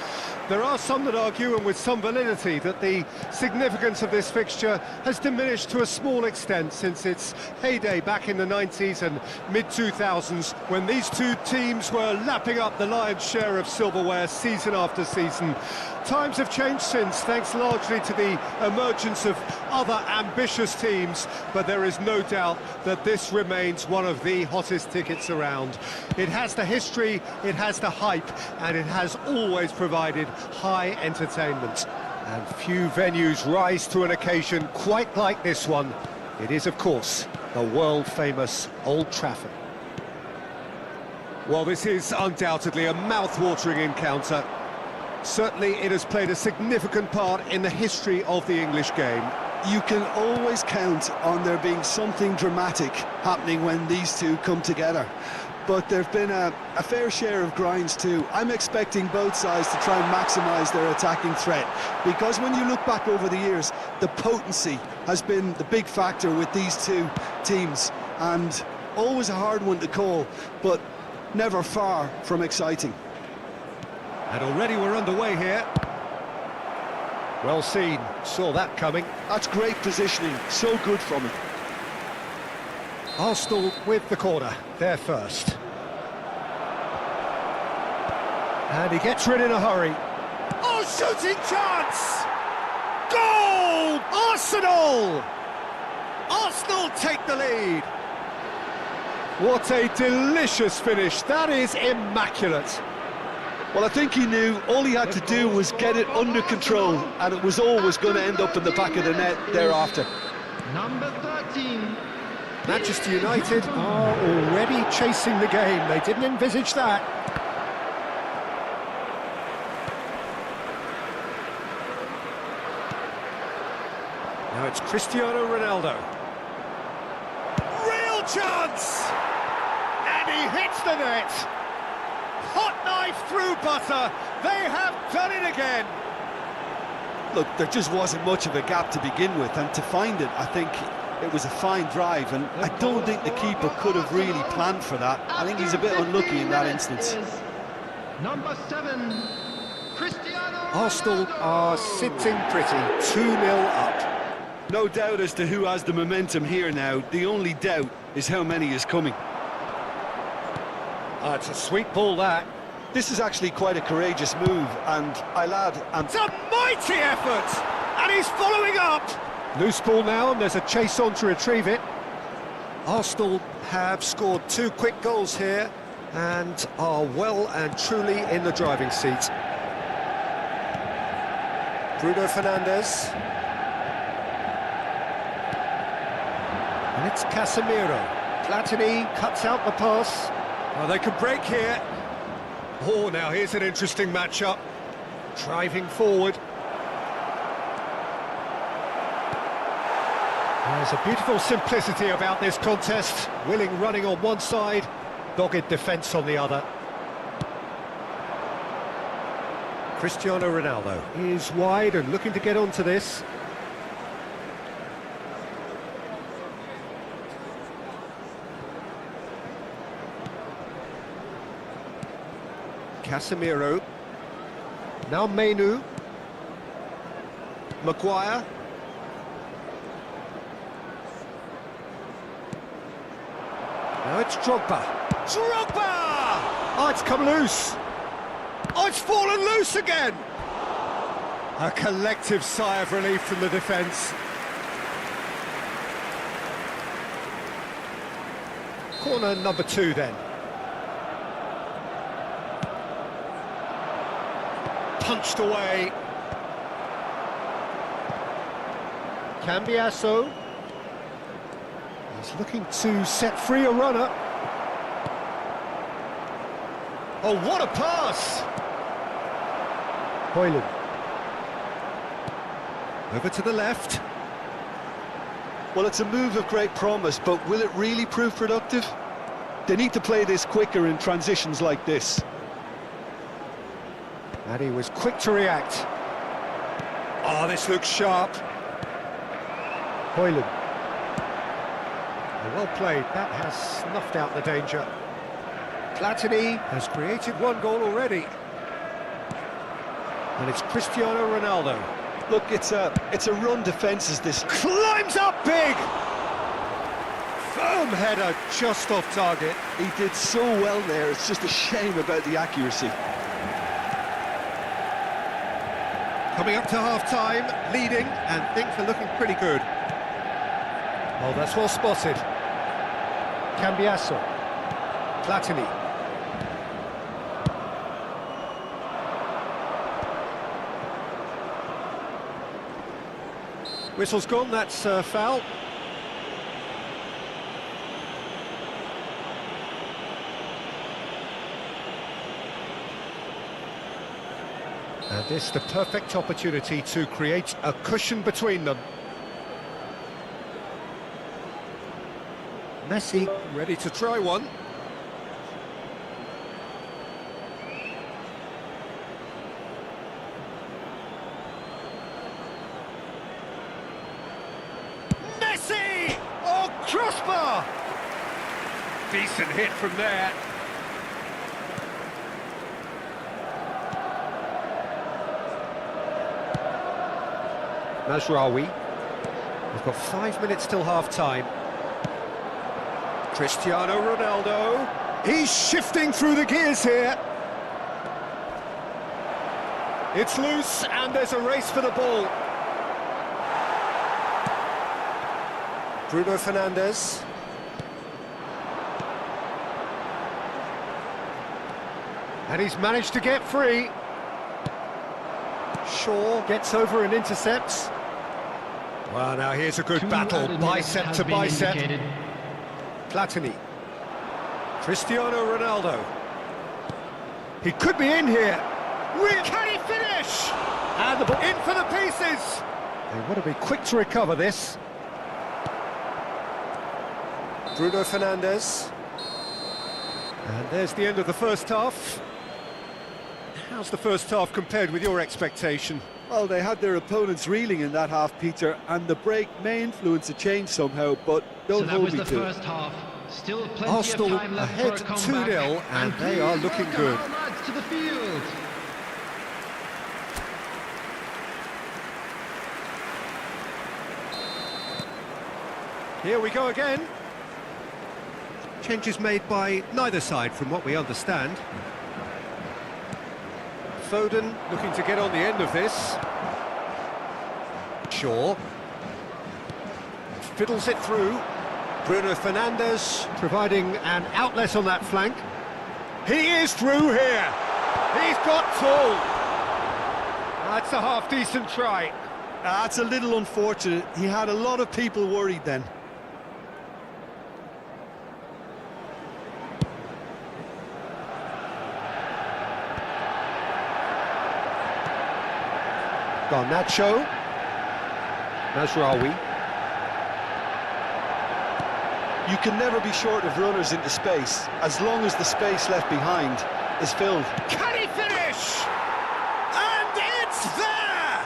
There are some that argue, and with some validity, that the significance of this fixture has diminished to a small extent since its heyday back in the 90s and mid-2000s, when these two teams were lapping up the lion's share of silverware season after season. Times have changed since, thanks largely to the emergence of other ambitious teams, but there is no doubt that this remains one of the hottest tickets around. It has the history, it has the hype, and it has always provided high entertainment. And few venues rise to an occasion quite like this one. It is, of course, the world-famous Old Trafford. Well, this is undoubtedly a mouth-watering encounter. Certainly it has played a significant part in the history of the English game. You can always count on there being something dramatic happening when these two come together. But there have been a fair share of grinds too. I'm expecting both sides to try and maximise their attacking threat, because when you look back over the years, the potency has been the big factor with these two teams, and always a hard one to call, but never far from exciting. And already we're underway here. Well seen, saw that coming. That's great positioning, so good from him. Arsenal with the corner, there first. And he gets rid in a hurry. Oh, shooting chance! Goal! Arsenal! Arsenal take the lead. What a delicious finish, that is immaculate. Well, I think he knew all he had to do was get it under control, and it was always going to end up in the back of the net thereafter. Number 13. Manchester United are already chasing the game. They didn't envisage that. Now it's Cristiano Ronaldo. Real chance! And he hits the net. Hot knife through butter. They have done it again. Look, there just wasn't much of a gap to begin with, and to find it, I think it was a fine drive, and I don't think the keeper could have really planned for that. I think he's a bit unlucky in that instance. Number 7, Cristiano Arsenal are sitting pretty, 2-0 up. No doubt as to who has the momentum here now. The only doubt is how many is coming. It's a sweet ball, that. This is actually quite a courageous move, and It's a mighty effort! And he's following up! Loose ball now, and there's a chase on to retrieve it. Arsenal have scored 2 quick goals here, and are well and truly in the driving seat. Bruno Fernandes. And it's Casemiro. Platini cuts out the pass. Oh, they could break here. Oh, now here's an interesting matchup. Driving forward. There's a beautiful simplicity about this contest. Willing running on one side, dogged defence on the other. Cristiano Ronaldo is wide and looking to get onto this. Casemiro. Now Maenu. Maguire. Now it's Drogba. Drogba! Oh, it's come loose. Oh, it's fallen loose again. A collective sigh of relief from the defence. Corner number 2 then. Punched away. Cambiasso. He's looking to set free a runner. Oh, what a pass! Højlund. Over to the left. Well, it's a move of great promise, but will it really prove productive? They need to play this quicker in transitions like this. And he was quick to react. Oh, this looks sharp. Højlund. Well played, that has snuffed out the danger. Platini has created 1 goal already. And it's Cristiano Ronaldo. Look, it's a run defence as this. Climbs up big! Firm header just off target. He did so well there, it's just a shame about the accuracy. Coming up to half-time, leading, and things are looking pretty good. Oh, that's well spotted. Cambiasso. Platini. Whistle's gone, that's foul. And this the perfect opportunity to create a cushion between them. Messi ready to try one. Messi! Oh, crossbar! Decent hit from there. Mazraoui. We've got 5 minutes till half-time. Cristiano Ronaldo. He's shifting through the gears here. It's loose, and there's a race for the ball. Bruno Fernandes. And he's managed to get free. Shaw gets over and intercepts. Well, now here's a good battle, bicep to bicep. Platini. Cristiano Ronaldo. He could be in here. Can he finish? And the ball in for the pieces. They want to be quick to recover this. Bruno Fernandes. And there's the end of the first half. How's the first half compared with your expectation? Well, they had their opponents reeling in that half, Peter, and the break may influence a change somehow, but don't hold me to it. So that was the first half. Still plenty Arsenal of time left ahead for a comeback. 2-0, and they are looking good. Lads to the field. Here we go again. Changes made by neither side from what we understand. Foden looking to get on the end of this. Shaw. Fiddles it through. Bruno Fernandes providing an outlet on that flank. He is through here. He's got tall. That's a half-decent try. That's a little unfortunate. He had a lot of people worried then. Garnacho. Mazraoui. You can never be short of runners into space, as long as the space left behind is filled. Can he finish? And it's there!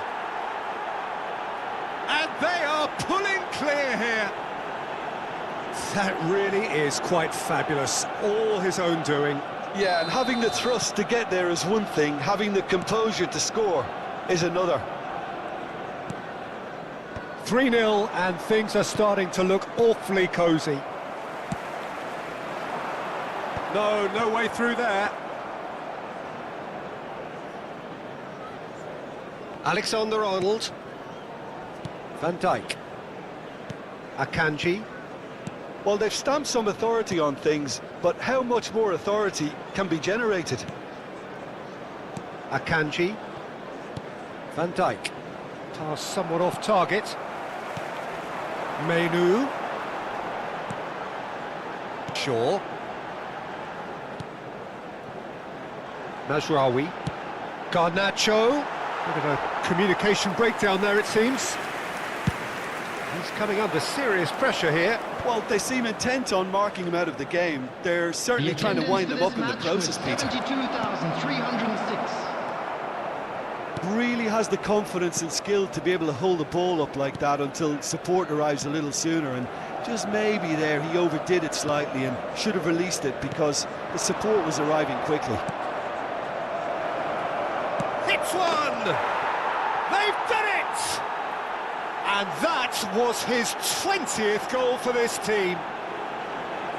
And they are pulling clear here. That really is quite fabulous. All his own doing. Yeah, and having the thrust to get there is one thing, having the composure to score is another. 3-0, and things are starting to look awfully cosy. No way through there. Alexander-Arnold. Van Dijk. Akanji. Well, they've stamped some authority on things, but how much more authority can be generated? Akanji. Van Dijk. Pass somewhat off target. Maen. Shaw. Mazraoui. Garnacho. Bit of a communication breakdown there, it seems. He's coming under serious pressure here. Well, they seem intent on marking him out of the game. They're certainly trying to wind him up in the process, Peter. 72,306. Really has the confidence and skill to be able to hold the ball up like that until support arrives a little sooner, and just maybe there he overdid it slightly and should have released it because the support was arriving quickly. Hits one! They've done it! And that was his 20th goal for this team.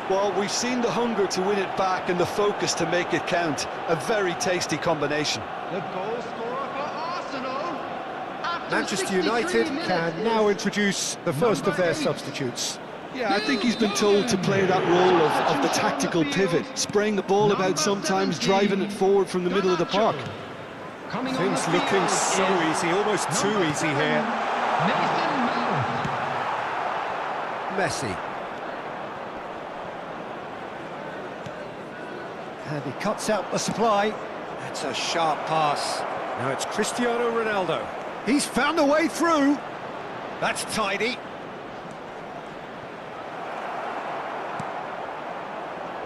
Well, we've seen the hunger to win it back and the focus to make it count. A very tasty combination. The goal scorer for Arsenal. After Manchester 63 United minutes can now is introduce the first of their number 8. substitutes. Yeah, I think he's been told to play that role of the tactical pivot, spraying the ball about sometimes, driving it forward from the middle of the park. Coming on Things the looking field so is easy, almost too number easy 7, here. Mason Mount. Messi. And he cuts out the supply. That's a sharp pass. Now it's Cristiano Ronaldo. He's found a way through. That's tidy.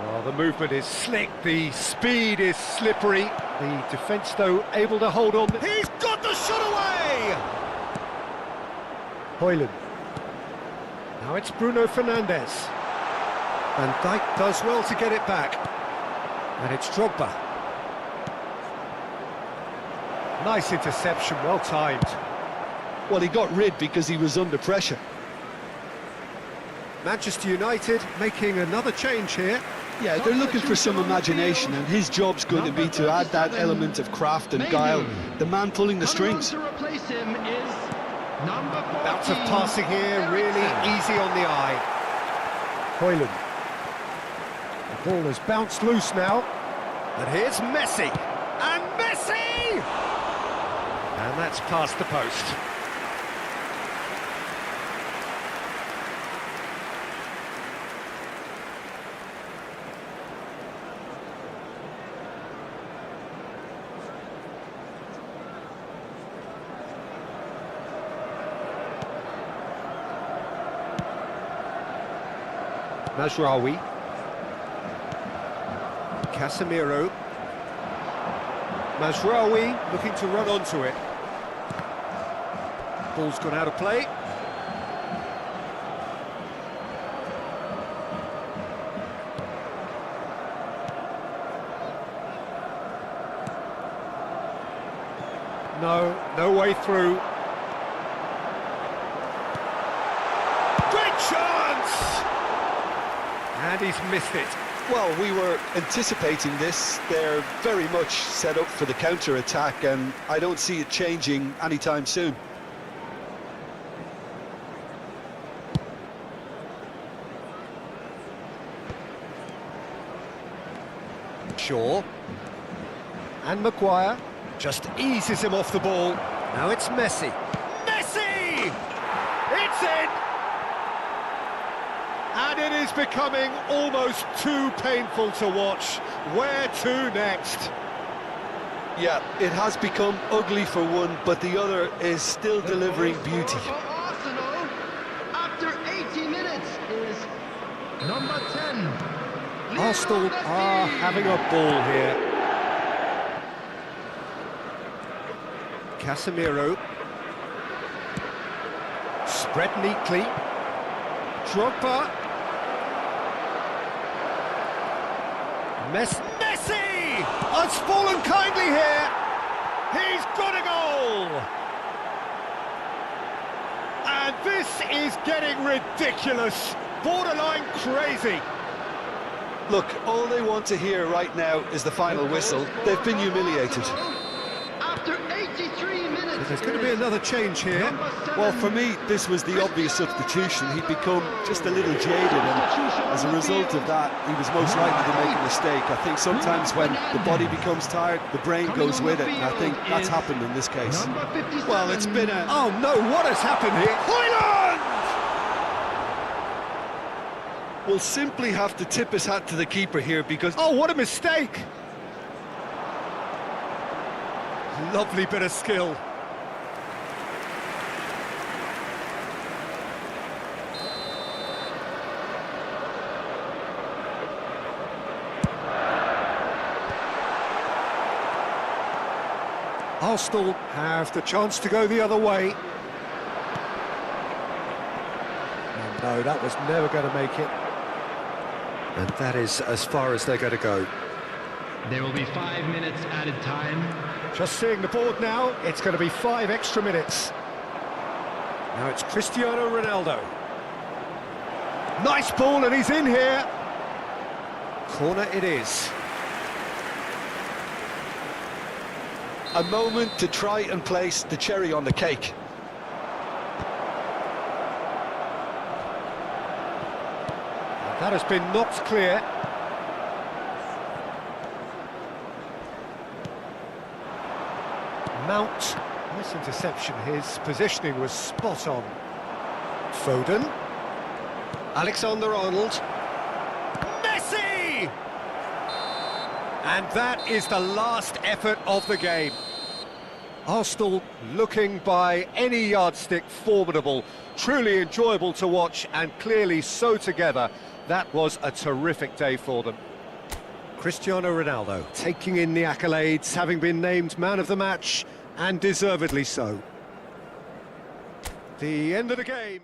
Well, the movement is slick, the speed is slippery. The defence, though, able to hold on. He's got the shot away! Højlund. Now it's Bruno Fernandes. Van Dijk does well to get it back. And it's Drogba. Nice interception, well timed. Well, he got rid because he was under pressure. Manchester United making another change here. Yeah, they're looking for some imagination, and his job's going to be to add that element of craft and guile. The man pulling the strings. To replace him is number 14. Bounce of passing here, really easy on the eye. Højlund. The ball has bounced loose now. And here's Messi. And Messi! And that's past the post. Mazraoui. Casemiro. Mazraoui looking to run onto it. Ball's gone out of play. No way through. Great chance! And he's missed it. Well, we were anticipating this. They're very much set up for the counter-attack, and I don't see it changing anytime soon. Shaw. And Maguire just eases him off the ball. Now it's Messi. Messi! It's in! And it is becoming almost too painful to watch. Where to next? Yeah, it has become ugly for one, but the other is still delivering beauty. For Arsenal, after 80 minutes, is number 10. Arsenal are having a ball here. Casemiro. Spread neatly. Drogba. Messi! Has fallen kindly here. He's got a goal. And this is getting ridiculous. Borderline crazy. Look, all they want to hear right now is the final whistle. They've been humiliated. After 83 minutes, There's going to be another change here. Well, for me, this was the obvious substitution. He'd become just a little jaded, and as a result of that, he was most likely to make a mistake. I think sometimes when the body becomes tired, the brain goes with it, and I think that's happened in this case. Well, it's been a... Oh, no, what has happened here? Højlund! We'll simply have to tip his hat to the keeper here because... Oh, what a mistake! Lovely bit of skill. Arsenal have the chance to go the other way. And no, that was never going to make it. And that is as far as they're going to go. There will be 5 minutes added time. Just seeing the board now, it's going to be 5 extra minutes. Now it's Cristiano Ronaldo. Nice ball, and he's in here. Corner it is. A moment to try and place the cherry on the cake. That has been knocked clear. Mount, nice interception. His positioning was spot on. Foden. Alexander-Arnold. Messi! And that is the last effort of the game. Arsenal looking by any yardstick formidable, truly enjoyable to watch, and clearly so together. That was a terrific day for them. Cristiano Ronaldo taking in the accolades, having been named man of the match, and deservedly so. The end of the game.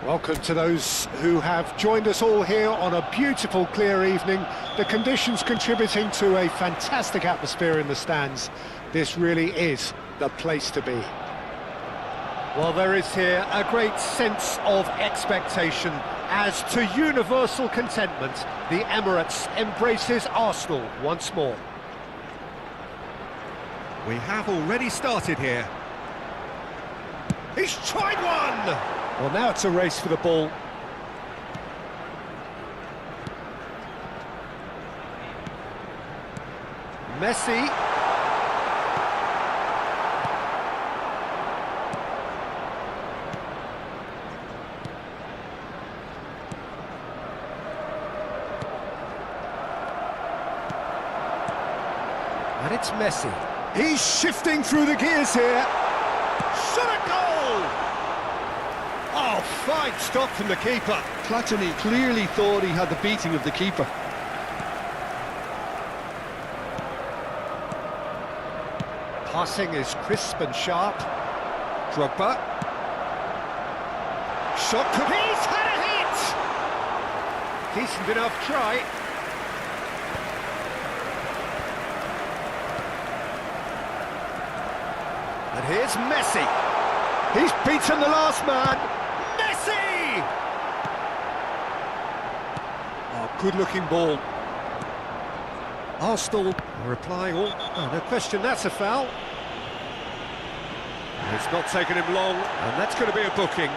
Welcome to those who have joined us all here on a beautiful, clear evening. The conditions contributing to a fantastic atmosphere in the stands. This really is the place to be. Well, there is here a great sense of expectation as to universal contentment. The Emirates embraces Arsenal once more. We have already started here. He's tried one! Well, now it's a race for the ball. Messi. And it's Messi. He's shifting through the gears here. Shot a goal! Oh, fine stop from the keeper. Platini clearly thought he had the beating of the keeper. Passing is crisp and sharp. Drogba. Shot could... He's had a hit! Decent enough try. And here's Messi. He's beaten the last man. Messi! Oh, good-looking ball. Arsenal replying all... Oh, no question, that's a foul. It's not taken him long, and that's going to be a booking.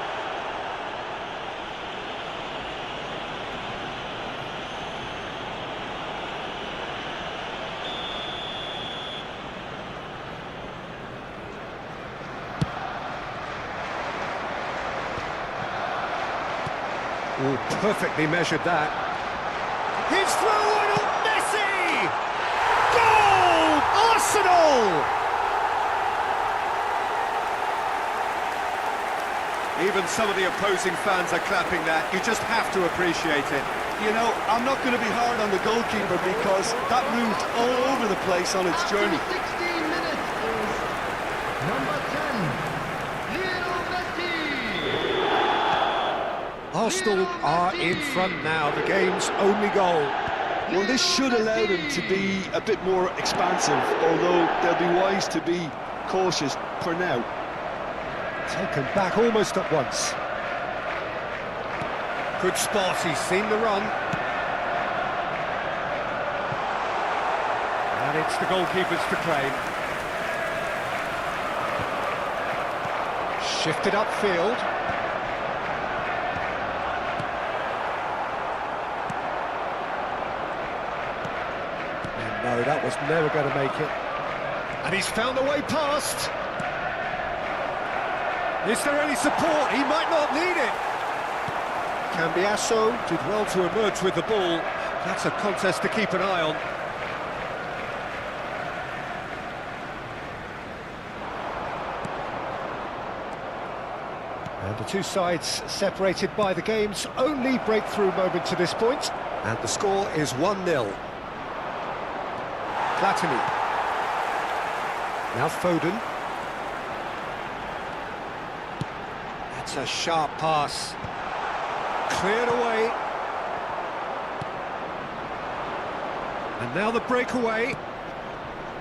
Oh, perfectly measured that. He's through, and Messi! Goal! Arsenal! Even some of the opposing fans are clapping that. You just have to appreciate it. You know, I'm not going to be hard on the goalkeeper because that moved all over the place on its journey. 16 minutes is number 10, Lionel Messi. Arsenal are in front now, the game's only goal. Well, this should allow them to be a bit more expansive, although they'll be wise to be cautious for now. Taken back almost at once. Good spot, he's seen the run. And it's the goalkeeper's to claim. Shifted upfield. And no, that was never going to make it. And he's found a way past. Is there any support? He might not need it. Cambiasso did well to emerge with the ball. That's a contest to keep an eye on. And the two sides separated by the game's only breakthrough moment to this point. And the score is 1-0. Platini. Now Foden. That's a sharp pass. Cleared away. And now the breakaway.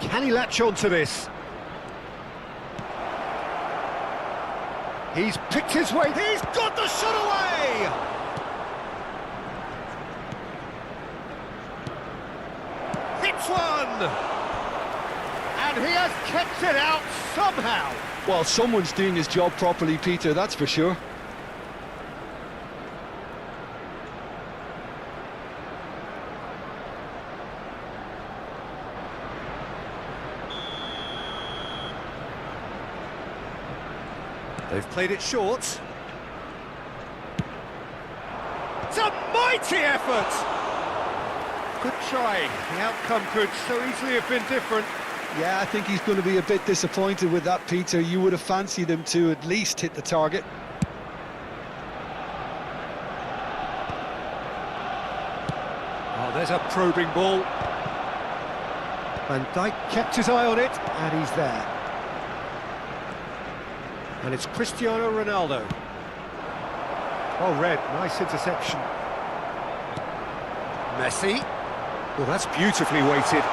Can he latch on to this? He's picked his way. He's got the shot away! Hits one! And he has kept it out somehow. Well, someone's doing his job properly, Peter, that's for sure. They've played it short. It's a mighty effort! Good try. The outcome could so easily have been different. Yeah, I think he's going to be a bit disappointed with that, Peter. You would have fancied him to at least hit the target. Oh, there's a probing ball. Van Dijk kept his eye on it, and he's there. And it's Cristiano Ronaldo. Oh, red, nice interception. Messi. Well, that's beautifully weighted.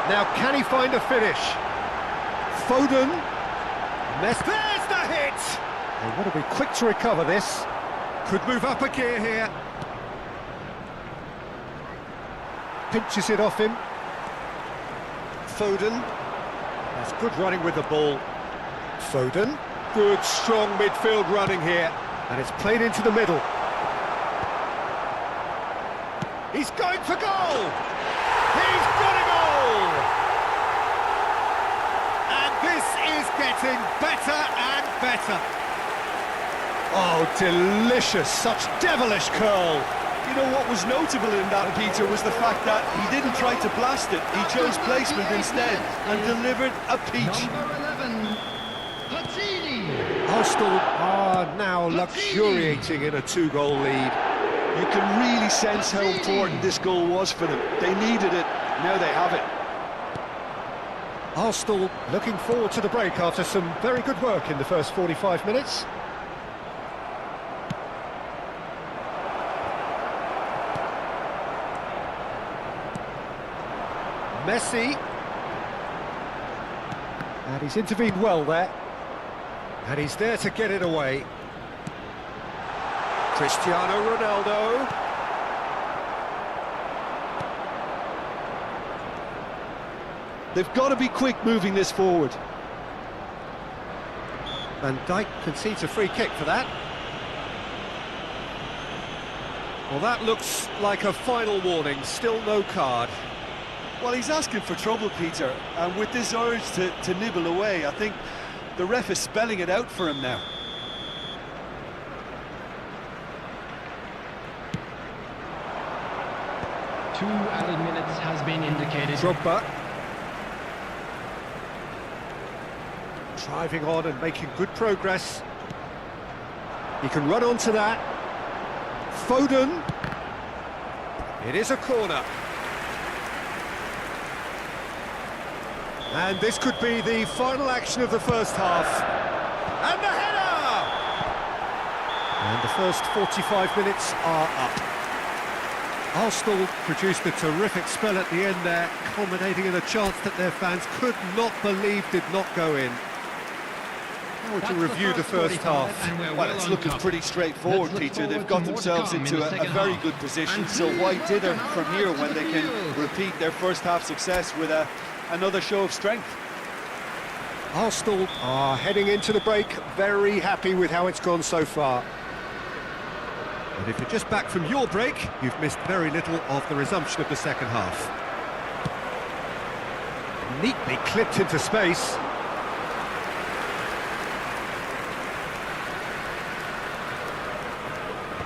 Now, can he find a finish? Foden. Messi. There's the hit! They want to be quick to recover this. Could move up a gear here. Pinches it off him. Foden. That's good running with the ball. Foden. Good, strong midfield running here. And it's played into the middle. He's going for goal! He's got a goal! And this is getting better and better. Oh, delicious, such devilish curl. You know what was notable in that, Peter, was the fact that he didn't try to blast it. He chose placement instead and delivered a peach. Number 11, Platini. Arsenal are now luxuriating in a two-goal lead. You can really sense how important this goal was for them. They needed it, now they have it. Arsenal looking forward to the break after some very good work in the first 45 minutes. Messi. And he's intervened well there. And he's there to get it away. Cristiano Ronaldo. They've got to be quick moving this forward. Van Dijk concedes a free kick for that. Well, that looks like a final warning, still no card. Well, he's asking for trouble, Peter, and with this urge to nibble away, I think the ref is spelling it out for him now. Two added minutes has been indicated. Drogba. Driving on and making good progress. He can run onto that. Foden. It is a corner. And this could be the final action of the first half. And the header! And the first 45 minutes are up. Arsenal produced a terrific spell at the end there, culminating in a chance that their fans could not believe did not go in. How would you review the first half? Well, it's looking pretty straightforward, Peter. They've got themselves into a very good position, so why dither from here when they can repeat their first half success with another show of strength? Arsenal are heading into the break very happy with how it's gone so far. And if you're just back from your break, you've missed very little of the resumption of the second half. Neatly clipped into space.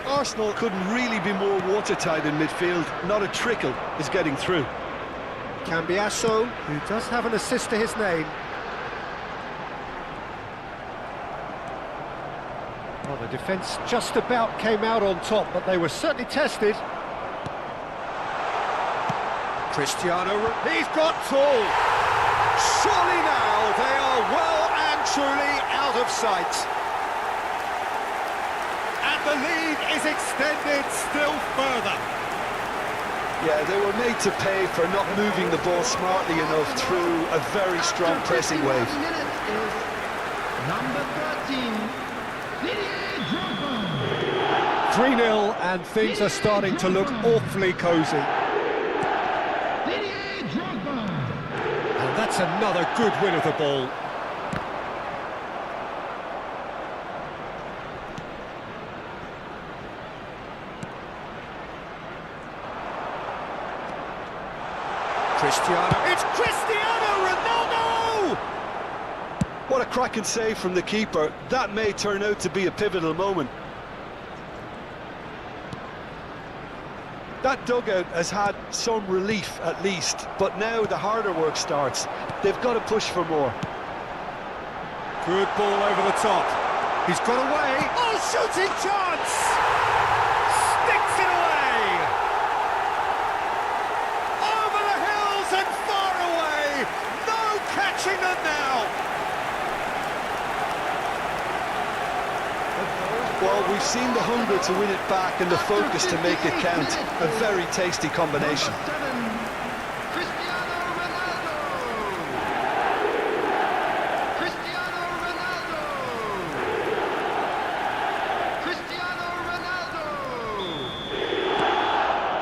Arsenal couldn't really be more watertight in midfield. Not a trickle is getting through. Cambiasso, who does have an assist to his name. Well, the defence just about came out on top, but they were certainly tested. Cristiano, he's got tall. Surely now they are well and truly out of sight. And the lead is extended still further. Yeah, they were made to pay for not moving the ball smartly enough through a very strong pressing wave. Number 13. 3-0 and things are starting to look awfully cosy. And that's another good win of the ball. Cristiano, it's Cristiano Ronaldo! What a cracking save from the keeper. That may turn out to be a pivotal moment. That dugout has had some relief at least, but now the harder work starts. They've got to push for more. Good ball over the top. He's got away. Oh, shooting chance! Sticks it away! Over the hills and far away! No catching them now! Well, we've seen the hunger to win it back and the focus to make it count. A very tasty combination.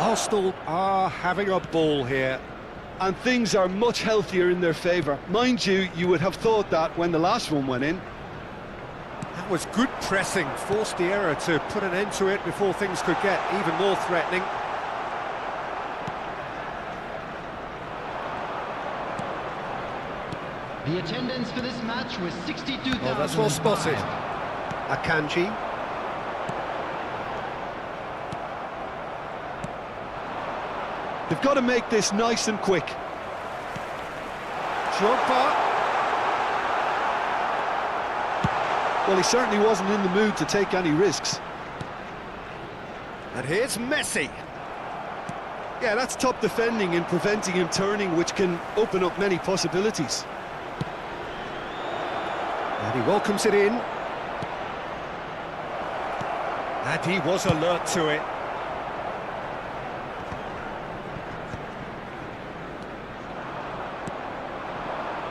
Arsenal are having a ball here. And things are much healthier in their favour. Mind you, you would have thought that when the last one went in. That was good pressing, forced the error to put an end to it before things could get even more threatening. The attendance for this match was 62,000. Oh, that's well spotted. Akanji. They've got to make this nice and quick. Drogba. Well, he certainly wasn't in the mood to take any risks. And here's Messi. Yeah, that's top defending and preventing him turning, which can open up many possibilities. And he welcomes it in. And he was alert to it.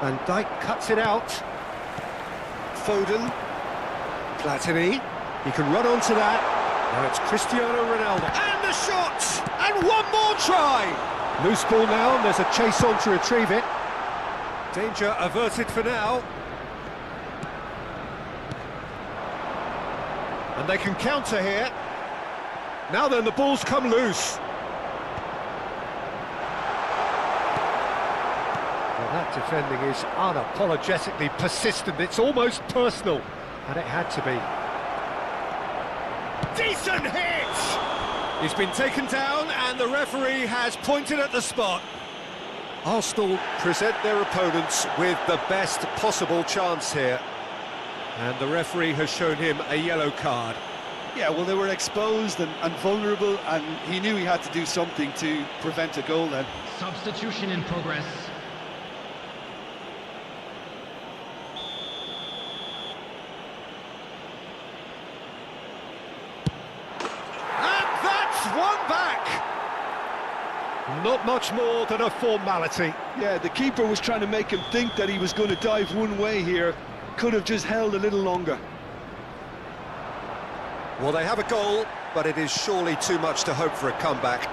Van Dijk cuts it out. Foden. Platini. He can run onto that. Now it's Cristiano Ronaldo. And the shot! And one more try! Loose ball now, and there's a chase on to retrieve it. Danger averted for now. And they can counter here. Now then, the ball's come loose. Well, that defending is unapologetically persistent. It's almost personal. And it had to be. Decent hit! He's been taken down and the referee has pointed at the spot. Arsenal present their opponents with the best possible chance here. And the referee has shown him a yellow card. Yeah, well, they were exposed and vulnerable, and he knew he had to do something to prevent a goal then. Substitution in progress. And that's one back! Not much more than a formality. Yeah, the keeper was trying to make him think that he was going to dive one way here. Could have just held a little longer. Well, they have a goal, but it is surely too much to hope for a comeback.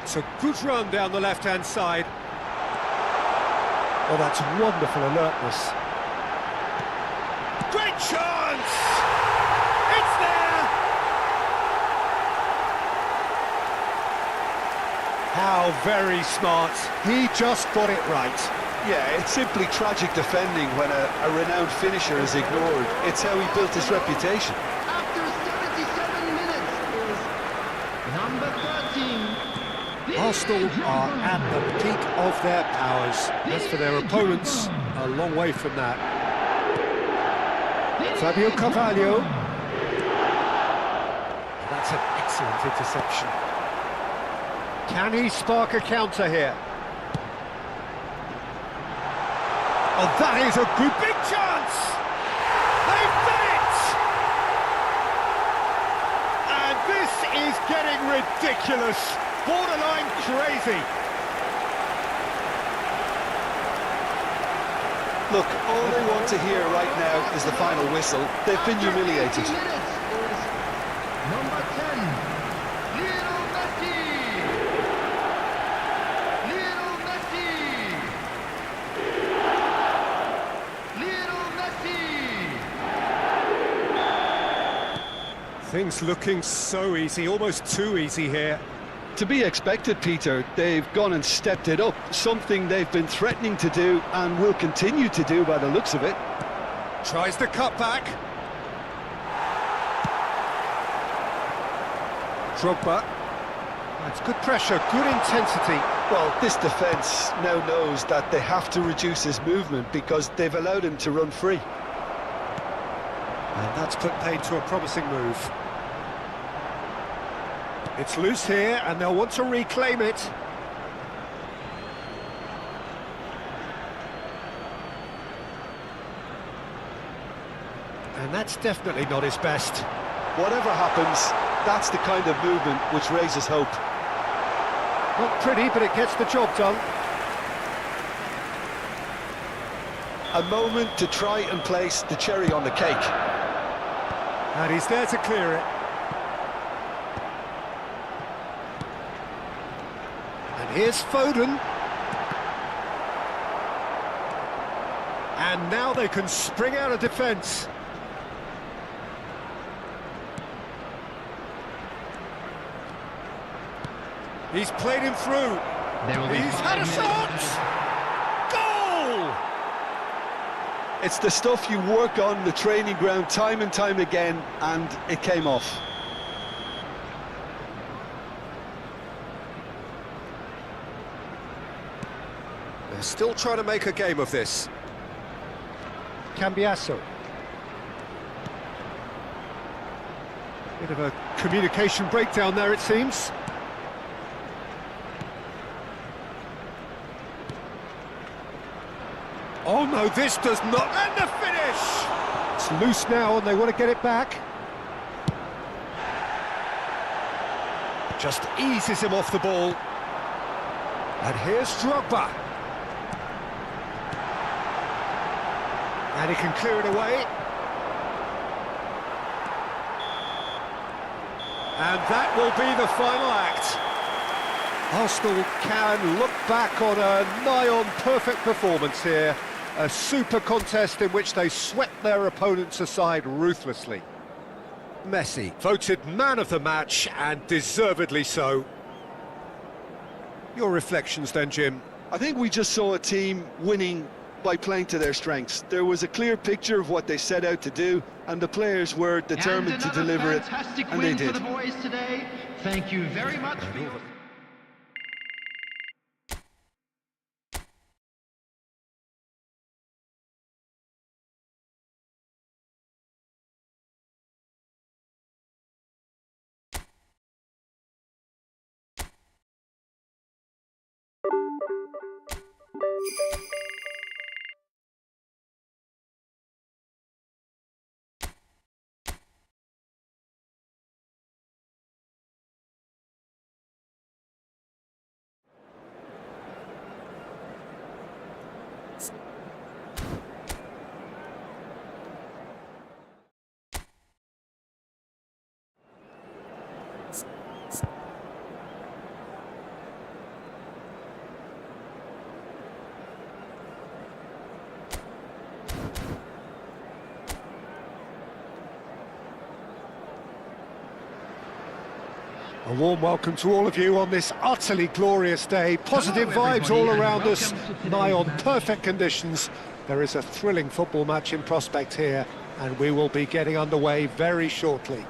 It's a good run down the left-hand side. Oh, that's wonderful alertness. Great chance! It's there! How very smart. He just got it right. Yeah, it's simply tragic defending when a renowned finisher is ignored. It's how he built his reputation. After 77 minutes is number 13. Arsenal are at the peak of their powers. As for their opponents, a long way from that. Fabio Carvalho. That's an excellent interception. Can he spark a counter here? Oh, that is a good big chance! They've done it! And this is getting ridiculous, borderline crazy. Look, all they want to hear right now is the final whistle. They've been humiliated. Number 10, Lionel Messi. Lionel Messi. Lionel Messi. Things looking so easy, almost too easy here. To be expected, Peter. They've gone and stepped it up, something they've been threatening to do and will continue to do by the looks of it. Tries the cut back. Drogba. That's good pressure, good intensity. Well, this defence now knows that they have to reduce his movement because they've allowed him to run free. And that's put paid to a promising move. It's loose here, and they'll want to reclaim it. And that's definitely not his best. Whatever happens, that's the kind of movement which raises hope. Not pretty, but it gets the job done. A moment to try and place the cherry on the cake. And he's there to clear it. And here's Foden. And now they can spring out of defence. He's played him through. He's had a shot! Goal! It's the stuff you work on the training ground time and time again, and it came off. They're still trying to make a game of this. Cambiasso. Bit of a communication breakdown there, it seems. Oh no, this does not... And the finish! It's loose now and they want to get it back. Just eases him off the ball. And here's Drogba. And he can clear it away. And that will be the final act. Arsenal can look back on a nigh-on perfect performance here. A super contest in which they swept their opponents aside ruthlessly. Messi, voted man of the match, and deservedly so. Your reflections then, Jim? I think we just saw a team winning by playing to their strengths. There was a clear picture of what they set out to do, and the players were determined to deliver it, and they did. For the boys today. Thank you very much for your... A warm welcome to all of you on this utterly glorious day. Positive vibes all around us, nigh on perfect conditions. There is a thrilling football match in prospect here, and we will be getting underway very shortly.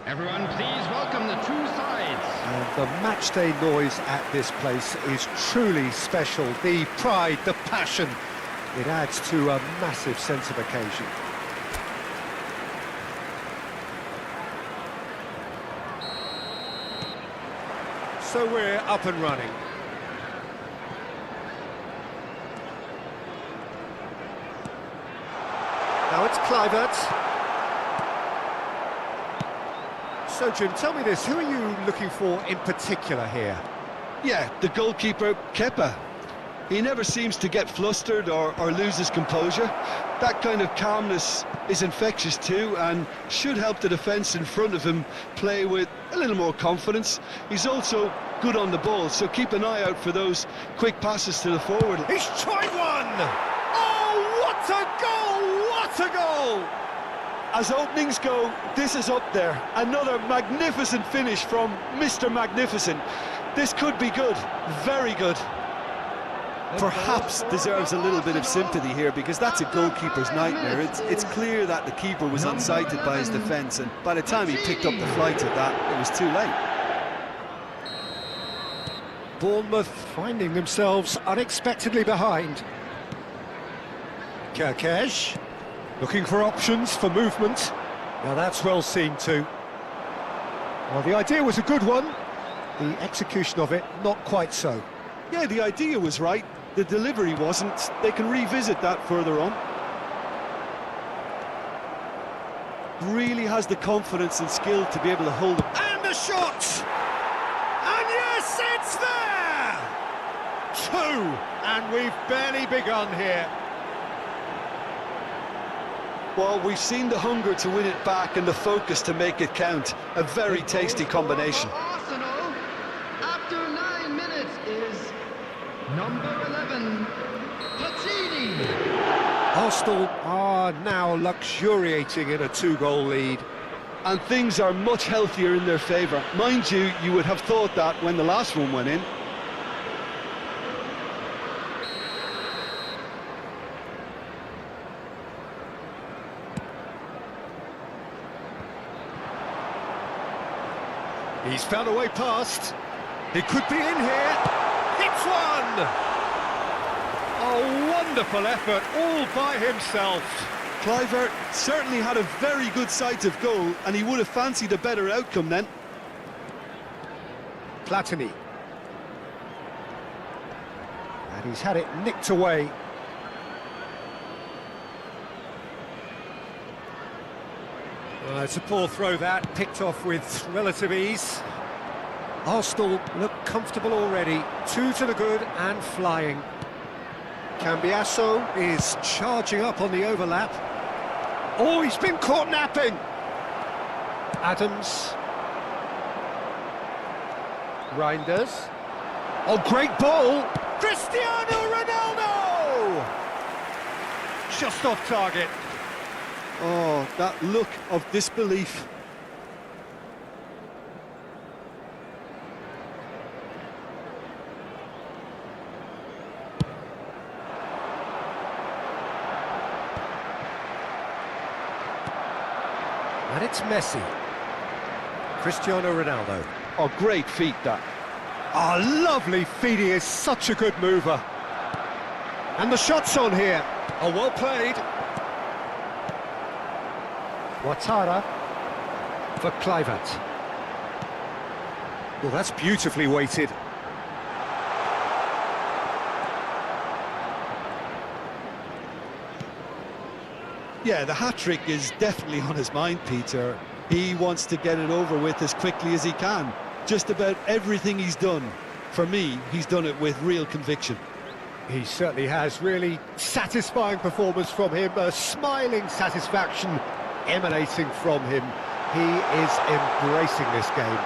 Everyone, please welcome the two sides. And the matchday noise at this place is truly special. The pride, the passion, it adds to a massive sense of occasion. So we're up and running. Now it's Kluivert. So Jim, tell me this, who are you looking for in particular here? Yeah, the goalkeeper, Kepa. He never seems to get flustered or lose his composure. That kind of calmness is infectious too, and should help the defence in front of him play with a little more confidence. He's also good on the ball, so keep an eye out for those quick passes to the forward. He's tried one! Oh, what a goal! What a goal! As openings go, this is up there. Another magnificent finish from Mr. Magnificent. This could be good, very good. Perhaps deserves a little bit of sympathy here, because that's a goalkeeper's nightmare. It's clear that the keeper was unsighted by his defence, and by the time he picked up the flight of that, it was too late. Bournemouth finding themselves unexpectedly behind. Kirkesh looking for options for movement. Now that's well seen too. Well, the idea was a good one. The execution of it, not quite so. Yeah, the idea was right. The delivery wasn't. They can revisit that further on. Really has the confidence and skill to be able to hold it. And a shot! And yes, it's there! Two! And we've barely begun here. Well, we've seen the hunger to win it back and the focus to make it count. A very tasty combination. Arsenal, after 9 minutes, is number 11, Persib. Arsenal are now luxuriating in a two-goal lead. And things are much healthier in their favour. Mind you, you would have thought that when the last one went in. He's found a way past. He could be in here. Hits one! A wonderful effort all by himself. Kluivert certainly had a very good sight of goal, and he would have fancied a better outcome then. Platini. And he's had it nicked away. It's a poor throw that, picked off with relative ease. Arsenal look comfortable already. 2 to the good and flying. Cambiasso is charging up on the overlap. Oh, he's been caught napping. Adams. Reinders. Oh, great ball. Cristiano Ronaldo! Just off target. Oh, that look of disbelief. And it's Messi. Cristiano Ronaldo. Oh, great feat, that. Oh, lovely feet. He is such a good mover. And the shot's on here. Oh, well played. Ouattara for Kluivert. Well, that's beautifully weighted. Yeah, the hat-trick is definitely on his mind, Peter. He wants to get it over with as quickly as he can. Just about everything he's done, for me, he's done it with real conviction. He certainly has. Really satisfying performance from him, a smiling satisfaction emanating from him. He is embracing this game.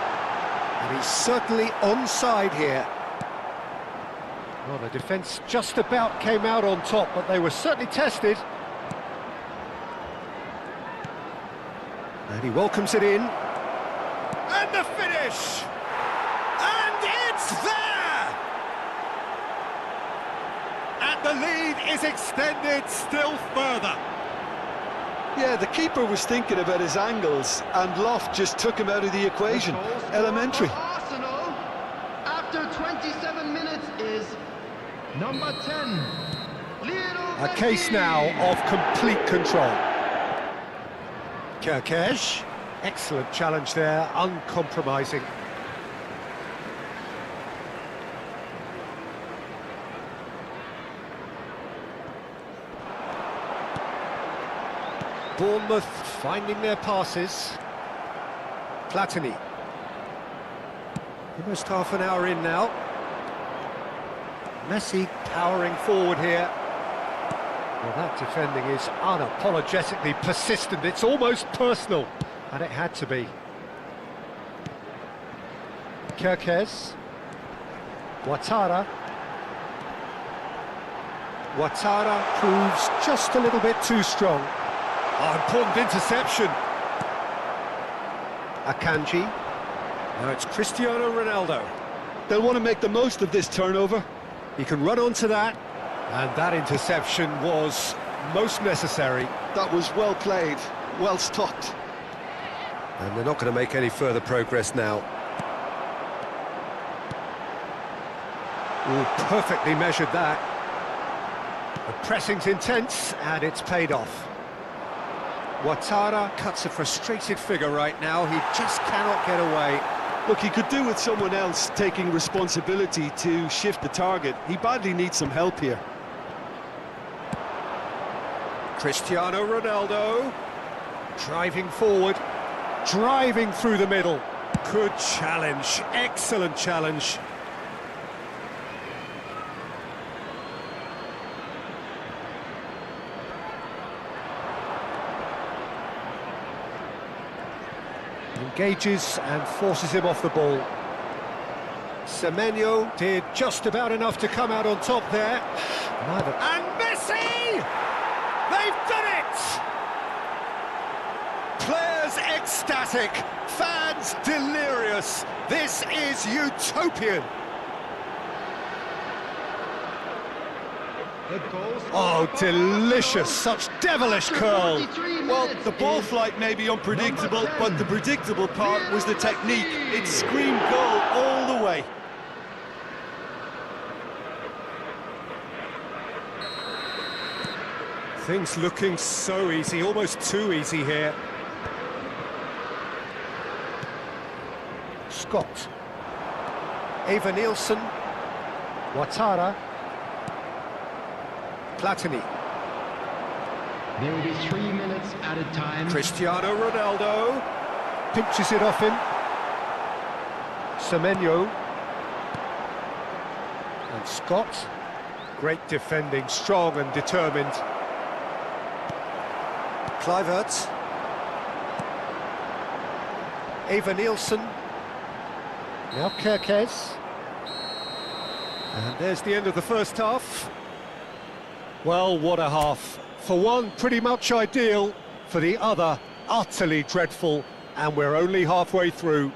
And he's certainly onside here. Well, the defence just about came out on top, but they were certainly tested. And he welcomes it in. And the finish! And it's there! And the lead is extended still further. Yeah, the keeper was thinking about his angles, and Loft just took him out of the equation. Elementary. Arsenal, after 27 minutes, is number 10. A case now of complete control. Kirkesh, excellent challenge there, uncompromising. Bournemouth finding their passes. Platini. Almost half an hour in now. Messi powering forward here. Well, that defending is unapologetically persistent. It's almost personal, and it had to be. Kirkez. Ouattara. Ouattara proves just a little bit too strong. Oh, important interception. Akanji. Now it's Cristiano Ronaldo. They'll want to make the most of this turnover. He can run onto that, and that interception was most necessary. That was well played, well stopped. And they're not going to make any further progress now. Oh, perfectly measured that. The pressing's intense, and it's paid off. Ouattara cuts a frustrated figure right now. He just cannot get away. Look, he could do with someone else taking responsibility to shift the target. He badly needs some help here. Cristiano Ronaldo driving forward, driving through the middle. Good challenge, excellent challenge. Engages and forces him off the ball. Semenyo did just about enough to come out on top there. Neither. And Messi! They've done it! Players ecstatic, fans delirious. This is utopian. Oh, delicious, such devilish curl. Well, the ball flight may be unpredictable, but the predictable part was the technique. It screamed goal all the way. Things looking so easy, almost too easy here. Scott. Eva Nielsen. Ouattara. Platini. There will be 3 minutes added time. Cristiano Ronaldo pinches it off him. Semenyo. And Scott. Great defending, strong and determined. Kluivert. Eva Nielsen. Now Kirkez. And there's the end of the first half. Well, what a half. For one, pretty much ideal. For the other, utterly dreadful. And we're only halfway through.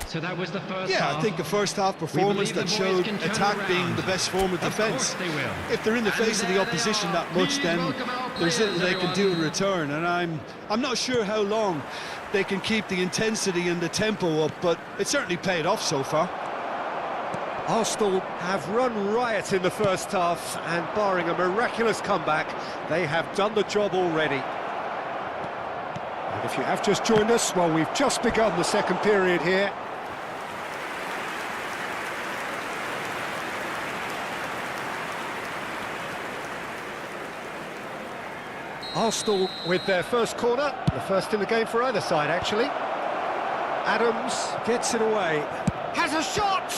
So that was the first Yeah, half. I think a first-half performance that showed attack being the best form of defence. They will. If they're in the face of the opposition that much, then there's little they can do in return. And I'm not sure how long they can keep the intensity and the tempo up, but it certainly paid off so far. Arsenal have run riot in the first half, and barring a miraculous comeback, they have done the job already. And if you have just joined us, well, we've just begun the second period here. Arsenal with their first corner, the first in the game for either side, actually. Adams gets it away. Has a shot!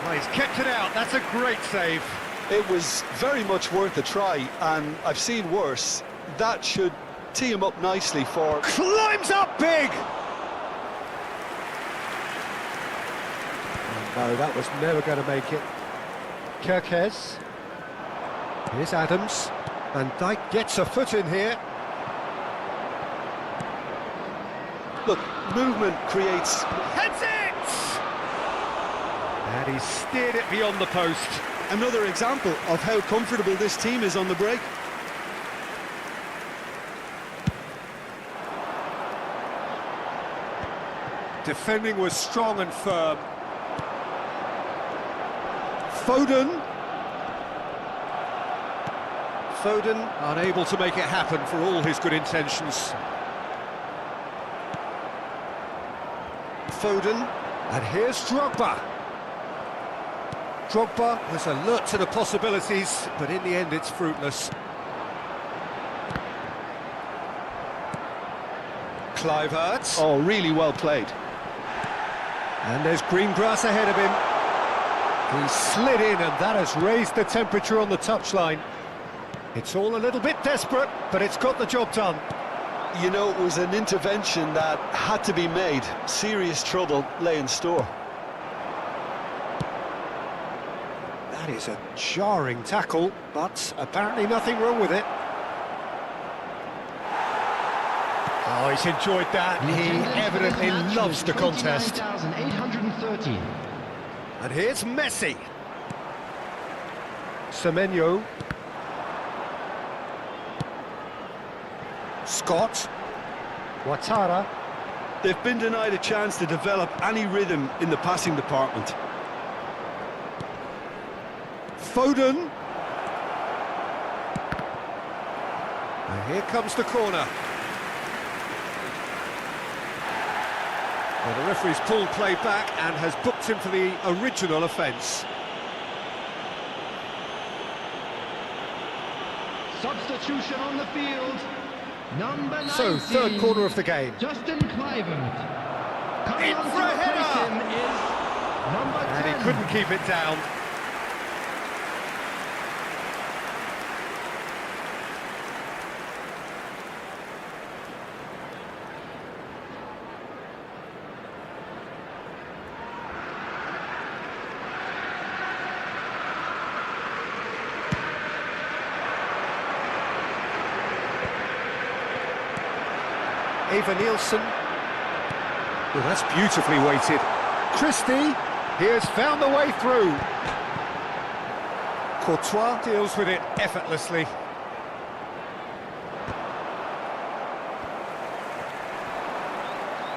Well, he's kept it out. That's a great save. It was very much worth a try, and I've seen worse. That should tee him up nicely for... Climbs up big! No, that was never going to make it. Kirkes. Here's Adams. Van Dijk gets a foot in here. Look, movement creates... Heads it! And he steered it beyond the post. Another example of how comfortable this team is on the break. Defending was strong and firm. Foden. Foden unable to make it happen for all his good intentions. Foden, and here's Drogba. Drogba was alert to the possibilities, but in the end it's fruitless. Kluivert. Oh, really well played. And there's green grass ahead of him. He slid in, and that has raised the temperature on the touchline. It's all a little bit desperate, but it's got the job done. You know, it was an intervention that had to be made. Serious trouble lay in store. That is a jarring tackle, but apparently nothing wrong with it. Oh, he's enjoyed that. He evidently loves the contest. 29,830. And here's Messi. Semenyo. Scott. Ouattara. They've been denied a chance to develop any rhythm in the passing department. Foden. And here comes the corner. Well, the referee's pulled play back and has booked him for the original offence. Substitution on the field. Number 19. So, third quarter of the game. Justin Kluivert. Coming In on for a to replace header. him is number 10. And he couldn't keep it down. Eva Nielsen. Well, that's beautifully weighted. Christie, he has found the way through. Courtois deals with it effortlessly.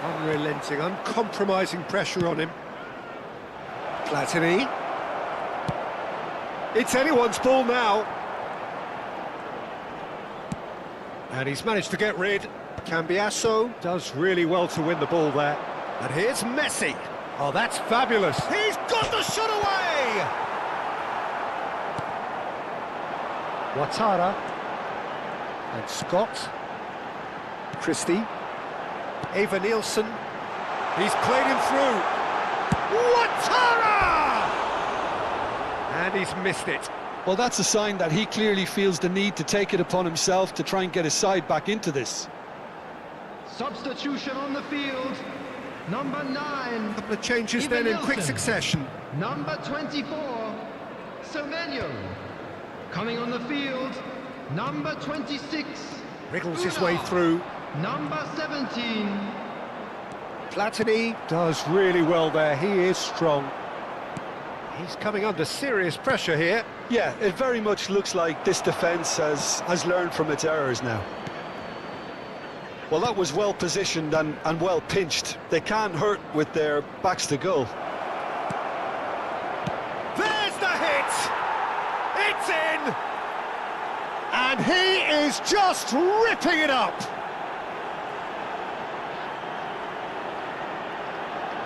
Unrelenting, uncompromising pressure on him. Platini. It's anyone's ball now. And he's managed to get rid. Cambiasso does really well to win the ball there. And here's Messi. Oh, that's fabulous. He's got the shot away! Ouattara. And Scott. Christie. Eva Nielsen. He's played him through. Ouattara! And he's missed it. Well, that's a sign that he clearly feels the need to take it upon himself to try and get his side back into this. Substitution on the field. Number 9. A couple of changes then in quick succession. Number 24. Semenyo. Coming on the field. Number 26. Wriggles his way through. Number 17. Platini does really well there. He is strong. He's coming under serious pressure here. Yeah, it very much looks like this defence has learned from its errors now. Well, that was well positioned and well pinched. They can't hurt with their backs to goal. There's the hit! It's in! And he is just ripping it up!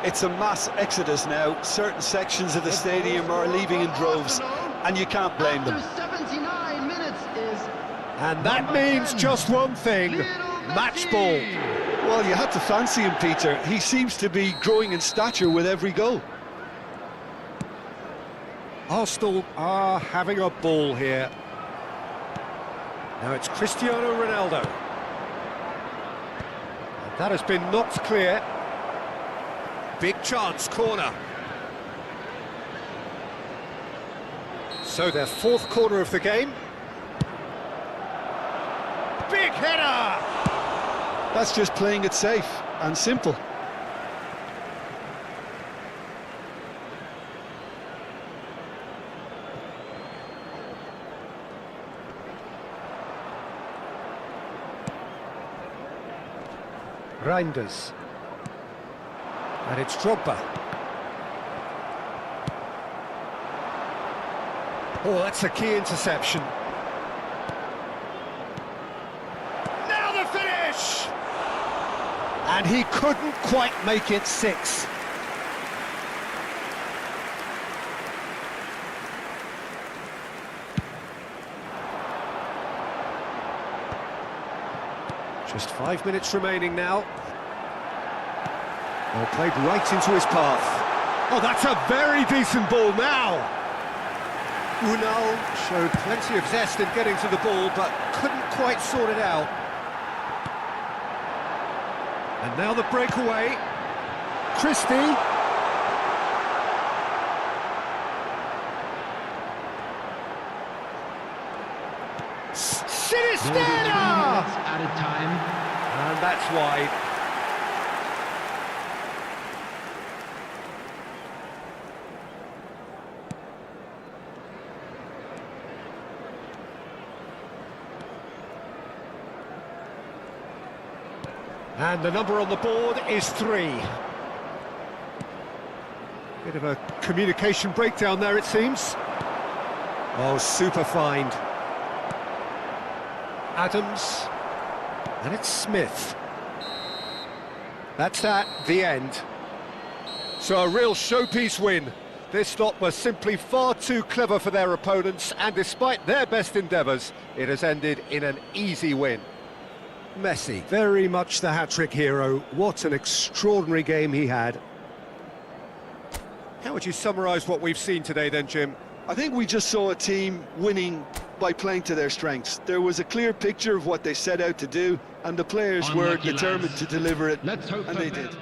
It's a mass exodus now. Certain sections of the stadium are leaving in droves, and you can't blame them. After 79 minutes is And that means just one thing, match ball. Well, you had to fancy him, Peter. He seems to be growing in stature with every goal. Arsenal are having a ball here. Now it's Cristiano Ronaldo. And that has been knocked clear. Big chance, corner. So their fourth corner of the game. Big header! That's just playing it safe and simple. Reinders. And it's Drogba. Oh, that's a key interception. Now the finish! And he couldn't quite make it 6. Just 5 minutes remaining now. Well, played right into his path. Oh, that's a very decent ball now. Unal showed plenty of zest in getting to the ball, but couldn't quite sort it out. And now the breakaway. Christie. Sinisterra! Added time. And that's wide. And the number on the board is 3. Bit of a communication breakdown there, it seems. Oh, super find. Adams. And it's Smith. That's that, the end. So a real showpiece win. This lot were simply far too clever for their opponents, and despite their best endeavours, it has ended in an easy win. Messi, very much the hat-trick hero. What an extraordinary game he had. How would you summarise what we've seen today then, Jim? I think we just saw a team winning by playing to their strengths. There was a clear picture of what they set out to do, and the players were determined to deliver it, and they did.